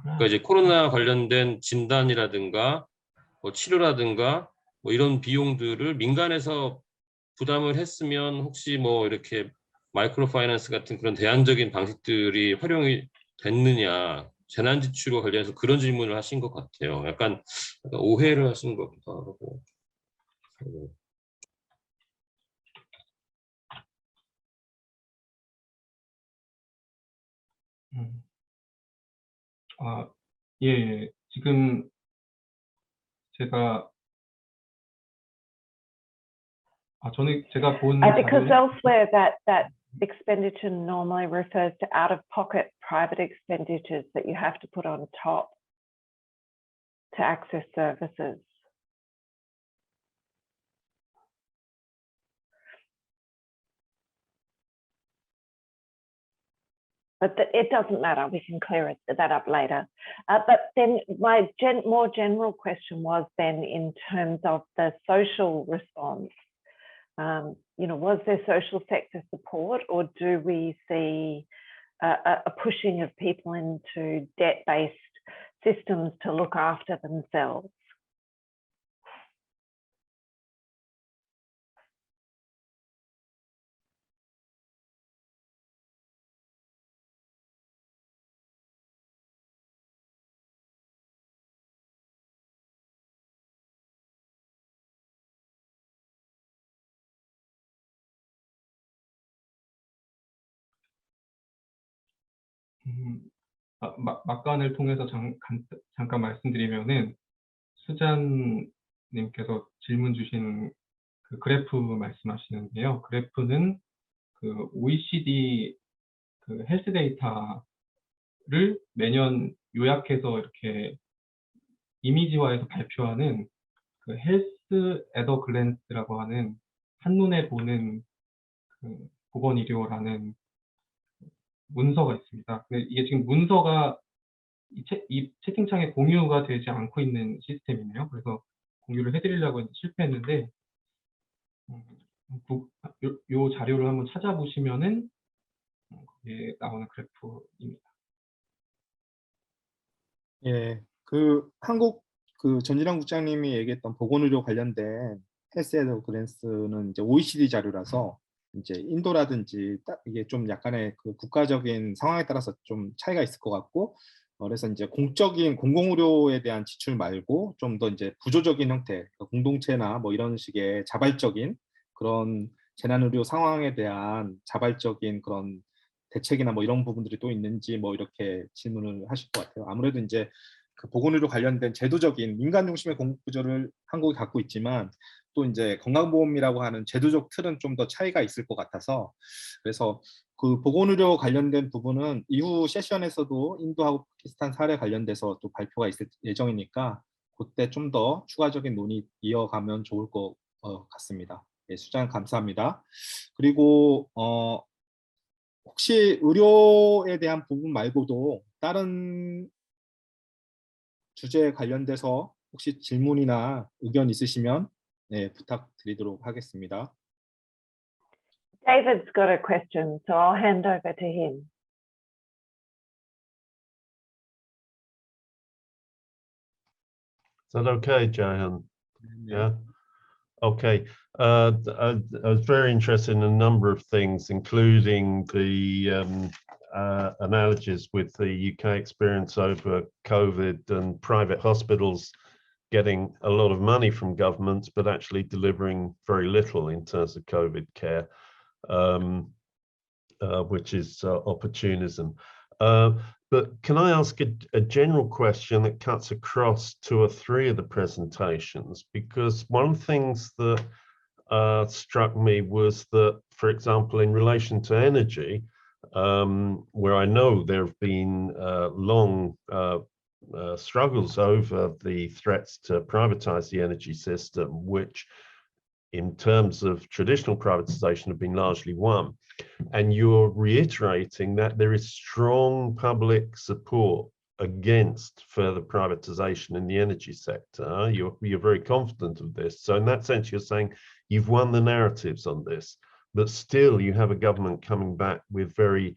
그러니까 이제 코로나 관련된 진단이라든가 치료라든가 이런 비용들을 민간에서 부담을 했으면 혹시 이렇게 마이크로 파이낸스 같은 그런 대안적인 방식들이 활용이 됐느냐, 재난 지출과 관련해서 그런 질문을 하신 것 같아요. 약간 오해를 하신 것 같기도 하고. 예. 지금 제가 본 because elsewhere that expenditure normally refers to out-of-pocket private expenditures that you have to put on top to access services. But it doesn't matter. We can clear that up later. But then my more general question was then in terms of the social response. Was there social sector support, or do we see a pushing of people into debt-based systems to look after themselves? 막간을 통해서 잠깐 말씀드리면은 수잔님께서 질문 주신 그 그래프 말씀하시는데요. 그래프는 그 OECD 그 헬스 데이터를 매년 요약해서 이렇게 이미지화해서 발표하는 그 헬스 에더 글랜스라고 하는 한눈에 보는 그 보건의료라는 문서가 있습니다. 근데 이게 지금 문서가 이 채팅창에 공유가 되지 않고 있는 시스템이네요. 그래서 공유를 해드리려고 했는데 실패했는데 요 자료를 한번 찾아보시면은 거기에 나오는 그래프입니다. 예, 그 한국 그 전진환 국장님이 얘기했던 보건의료 관련된 헬스 에더 글랜스는 이제 OECD 자료라서 이제 인도라든지 이게 좀 약간의 그 국가적인 상황에 따라서 좀 차이가 있을 것 같고, 그래서 이제 공적인 공공의료에 대한 지출 말고 좀 더 이제 구조적인 형태, 공동체나 뭐 이런 식의 자발적인 그런 재난의료 상황에 대한 자발적인 그런 대책이나 뭐 이런 부분들이 또 있는지 뭐 이렇게 질문을 하실 것 같아요. 아무래도 이제 그 보건의료 관련된 제도적인 민간 중심의 공급 구조를 한국이 갖고 있지만 또 이제 건강보험이라고 하는 제도적 틀은 좀 더 차이가 있을 것 같아서, 그래서 그 보건의료 관련된 부분은 이후 세션에서도 인도하고 파키스탄 사례 관련돼서 또 발표가 있을 예정이니까 그때 좀 더 추가적인 논의 이어가면 좋을 것 같습니다. 네, 수장 감사합니다. 그리고 혹시 의료에 대한 부분 말고도 다른 주제에 관련돼서 혹시 질문이나 의견 있으시면 네, 부탁드리도록 하겠습니다. David's got a question, so I'll hand over to him. Is that okay, Jahan? Yeah. Okay. I was very interested in a number of things, including the analogies with the UK experience over COVID and private hospitals getting a lot of money from governments, but actually delivering very little in terms of COVID care, which is opportunism. But can I ask a general question that cuts across 2 or 3 of the presentations? Because one of the things that struck me was that, for example, in relation to energy, where I know there have been long struggles over the threats to privatize the energy system, which in terms of traditional privatization have been largely won. And you're reiterating that there is strong public support against further privatization in the energy sector. You're very confident of this. So in that sense, you're saying you've won the narratives on this, but still you have a government coming back with very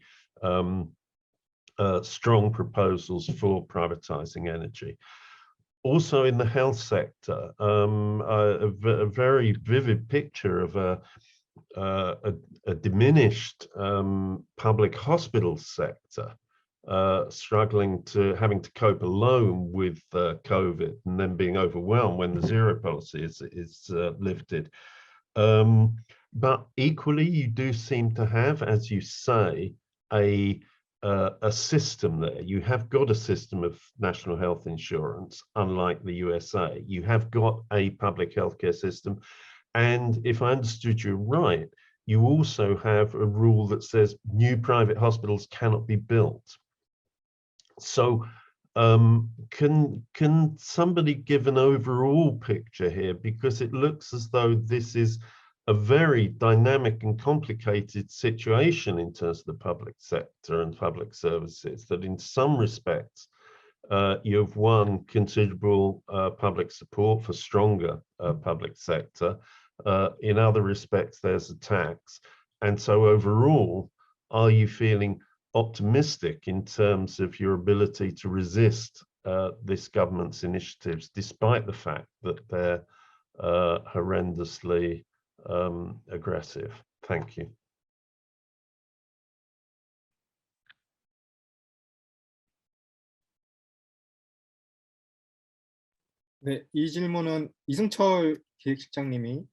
strong proposals for privatizing energy. Also in the health sector, a very vivid picture of a diminished public hospital sector struggling having to cope alone with COVID and then being overwhelmed when the zero policy is lifted. But equally, you do seem to have, as you say, a system there. You have got a system of national health insurance, unlike the USA. You have got a public healthcare system. And if I understood you right, you also have a rule that says new private hospitals cannot be built. So can somebody give an overall picture here? Because it looks as though this is a very dynamic and complicated situation in terms of the public sector and public services, that in some respects, you've won considerable public support for stronger public sector. In other respects, there's a tax. And so overall, are you feeling optimistic in terms of your ability to resist this government's initiatives, despite the fact that they're horrendously aggressive? Thank you. 네, 이 질문은 이승철 기획실장님이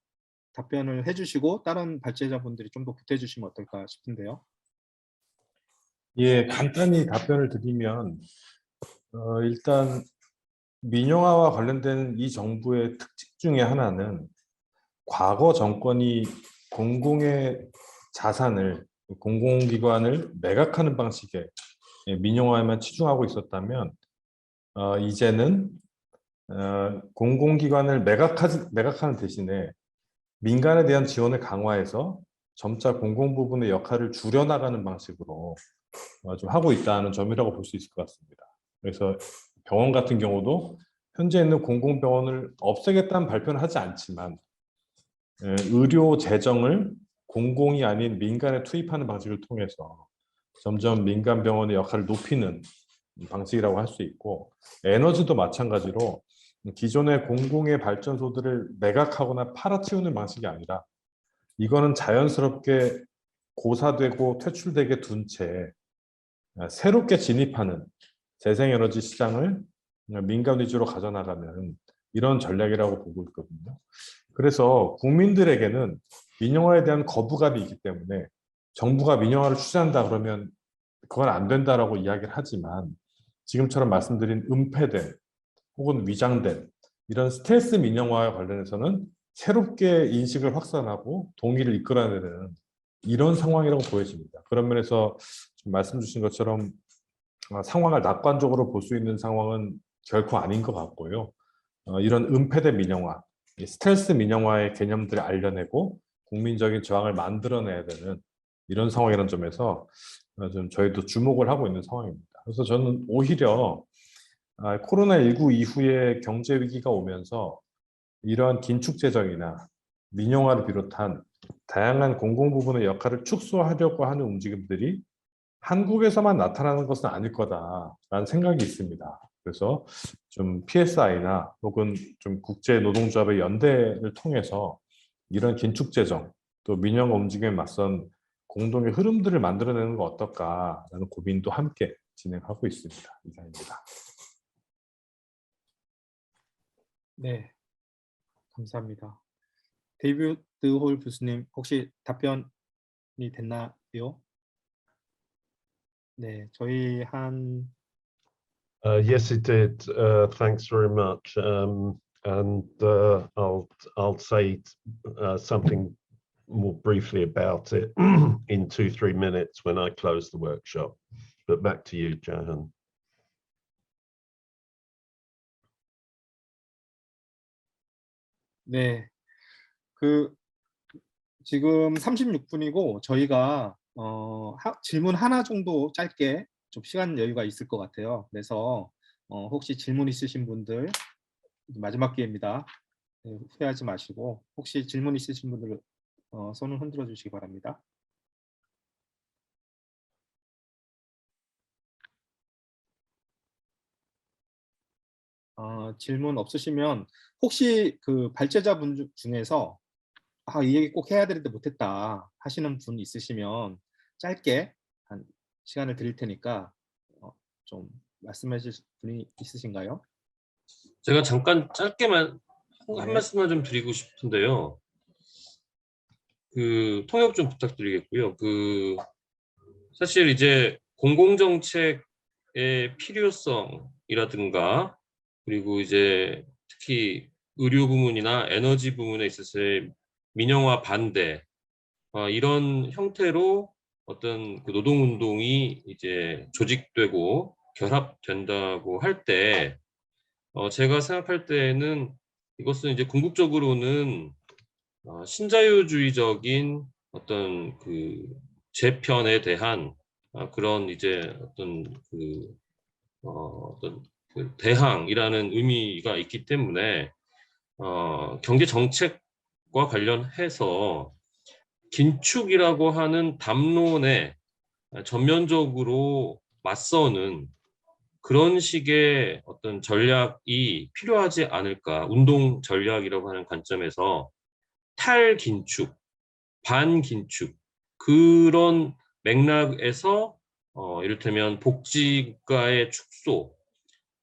답변을 해주시고 다른 발제자분들이 좀 더 보태주시면 어떨까 싶은데요. 예, 간단히 답변을 드리면 일단 민영화와 관련된 이 정부의 특징 중에 하나는 과거 정권이 공공의 자산을, 공공기관을 매각하는 방식의 민영화에만 치중하고 있었다면 이제는 공공기관을 매각하는 대신에 민간에 대한 지원을 강화해서 점차 공공 부분의 역할을 줄여나가는 방식으로 좀 하고 있다는 점이라고 볼 수 있을 것 같습니다. 그래서 병원 같은 경우도 현재 있는 공공병원을 없애겠다는 발표는 하지 않지만 의료 재정을 공공이 아닌 민간에 투입하는 방식을 통해서 점점 민간 병원의 역할을 높이는 방식이라고 할 수 있고, 에너지도 마찬가지로 기존의 공공의 발전소들을 매각하거나 팔아치우는 방식이 아니라 이거는 자연스럽게 고사되고 퇴출되게 둔 채 새롭게 진입하는 재생에너지 시장을 민간 위주로 가져나가는 이런 전략이라고 보고 있거든요. 그래서 국민들에게는 민영화에 대한 거부감이 있기 때문에 정부가 민영화를 추진한다 그러면 그건 안 된다라고 이야기를 하지만, 지금처럼 말씀드린 은폐된 혹은 위장된 이런 스텔스 민영화와 관련해서는 새롭게 인식을 확산하고 동의를 이끌어내는 이런 상황이라고 보여집니다. 그런 면에서 말씀 주신 것처럼 상황을 낙관적으로 볼 수 있는 상황은 결코 아닌 것 같고요. 이런 은폐된 민영화, 스텔스 민영화의 개념들을 알려내고 국민적인 저항을 만들어내야 되는 이런 상황이라는 점에서 좀 저희도 주목을 하고 있는 상황입니다. 그래서 저는 오히려 코로나19 이후에 경제 위기가 오면서 이러한 긴축 재정이나 민영화를 비롯한 다양한 공공 부분의 역할을 축소하려고 하는 움직임들이 한국에서만 나타나는 것은 아닐 거다라는 생각이 있습니다. 그래서 좀 PSI나 혹은 좀 국제 노동조합의 연대를 통해서 이런 긴축 재정 또 민영화 움직임에 맞선 공동의 흐름들을 만들어내는 거 어떨까라는 고민도 함께 진행하고 있습니다. 이상입니다. 네, 감사합니다. 데이비드 홀 교수님, 혹시 답변이 됐나요? 네, 저희 한 Yes, it did. Thanks very much. And I'll say something more briefly about it in 2-3 minutes when I close the workshop. But back to you, Johan. 네, 지금 36분이고 저희가 질문 하나 정도 짧게 좀 시간 여유가 있을 것 같아요. 그래서 혹시 질문 있으신 분들 마지막 기회입니다. 네, 후회하지 마시고 혹시 질문 있으신 분들 손을 흔들어 주시기 바랍니다. 질문 없으시면 혹시 그 발제자분 중에서 이 얘기 꼭 해야 되는데 못했다 하시는 분 있으시면 짧게 한 시간을 드릴 테니까 좀 말씀해 주실 분이 있으신가요? 제가 잠깐 짧게만 한 네. 말씀만 좀 드리고 싶은데요. 통역 좀 부탁드리겠고요. 사실 이제 공공정책의 필요성이라든가 그리고 이제 특히 의료 부문이나 에너지 부문에 있어서의 민영화 반대 이런 형태로 어떤 그 노동운동이 이제 조직되고 결합된다고 할 때 제가 생각할 때는 이것은 이제 궁극적으로는 신자유주의적인 어떤 그 재편에 대한 그런 이제 어떤 대항이라는 의미가 있기 때문에 경제 정책과 관련해서 긴축이라고 하는 담론에 전면적으로 맞서는 그런 식의 어떤 전략이 필요하지 않을까. 운동 전략이라고 하는 관점에서 탈긴축, 반긴축 그런 맥락에서 이를테면 복지국가의 축소,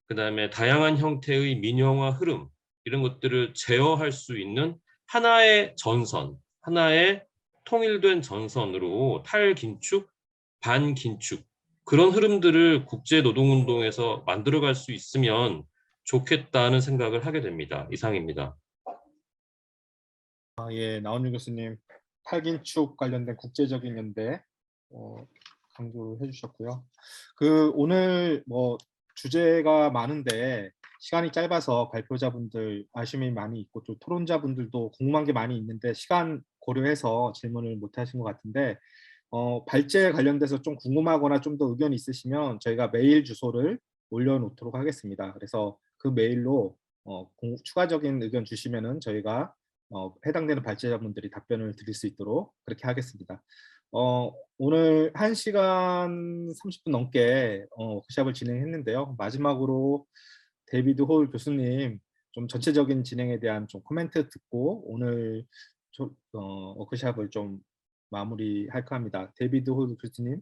그다음에 다양한 형태의 민영화 흐름 이런 것들을 제어할 수 있는 하나의 전선, 하나의 통일된 전선으로 탈긴축, 반긴축 그런 흐름들을 국제 노동운동에서 만들어갈 수 있으면 좋겠다는 생각을 하게 됩니다. 이상입니다. 예, 나원유 교수님, 8긴축 관련된 국제적인 연대 강조해 주셨고요. 오늘 뭐 주제가 많은데 시간이 짧아서 발표자분들 아쉬움이 많이 있고 또 토론자분들도 궁금한 게 많이 있는데 시간 고려해서 질문을 못 하신 것 같은데 발제 관련돼서 좀 궁금하거나 좀 더 의견이 있으시면 저희가 메일 주소를 올려놓도록 하겠습니다. 그래서 그 메일로 추가적인 의견 주시면은 저희가 해당되는 발제자분들이 답변을 드릴 수 있도록 그렇게 하겠습니다. 오늘 1시간 30분 넘게 워크숍을 진행했는데요. 마지막으로 데이비드 홀 교수님 좀 전체적인 진행에 대한 좀 코멘트 듣고 오늘 워크숍을 좀 마무리할까 합니다. 데이비드 홀 교수님.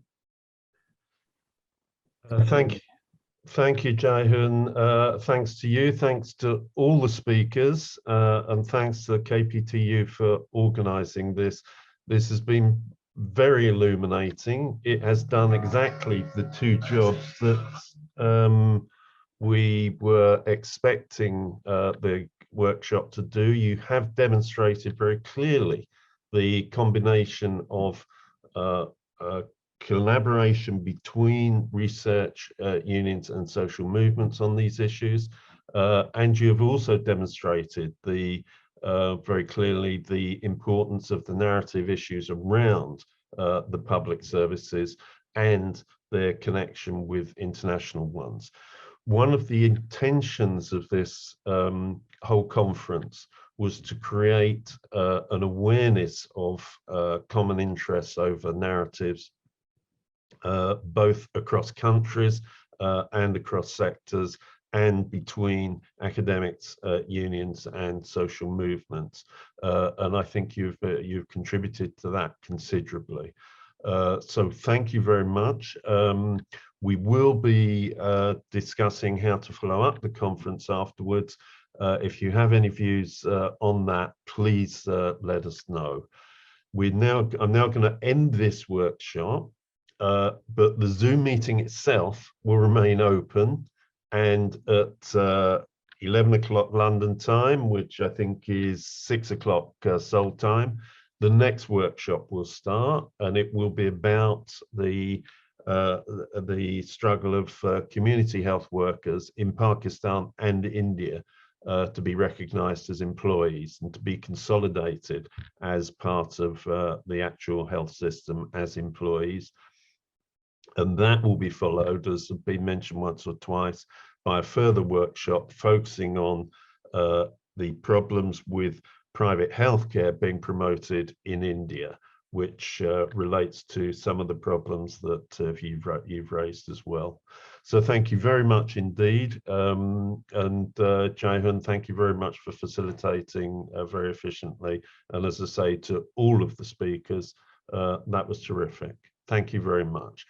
Thank you, Jae-Hoon. Thanks to you, thanks to all the speakers, and thanks to the KPTU for organising this. This has been very illuminating. It has done exactly the two jobs that we were expecting the workshop to do. You have demonstrated very clearly the combination of collaboration between research unions and social movements on these issues, and you have also demonstrated very clearly the importance of the narrative issues around the public services and their connection with international ones. One of the intentions of this whole conference was to create an awareness of common interests over narratives, both across countries and across sectors and between academics, unions and social movements. And I think you've contributed to that considerably. So thank you very much. We will be discussing how to follow up the conference afterwards. If you have any views on that, please let us know. I'm now going to end this workshop. But the Zoom meeting itself will remain open, and at 11 o'clock London time, which I think is 6 o'clock Seoul time, the next workshop will start, and it will be about the struggle of community health workers in Pakistan and India to be recognized as employees and to be consolidated as part of the actual health system as employees. And that will be followed, as has been mentioned once or twice, by a further workshop focusing on the problems with private healthcare being promoted in India, which relates to some of the problems that you've raised as well. So thank you very much indeed. And Jae-Hoon, thank you very much for facilitating very efficiently. And as I say to all of the speakers, that was terrific. Thank you very much.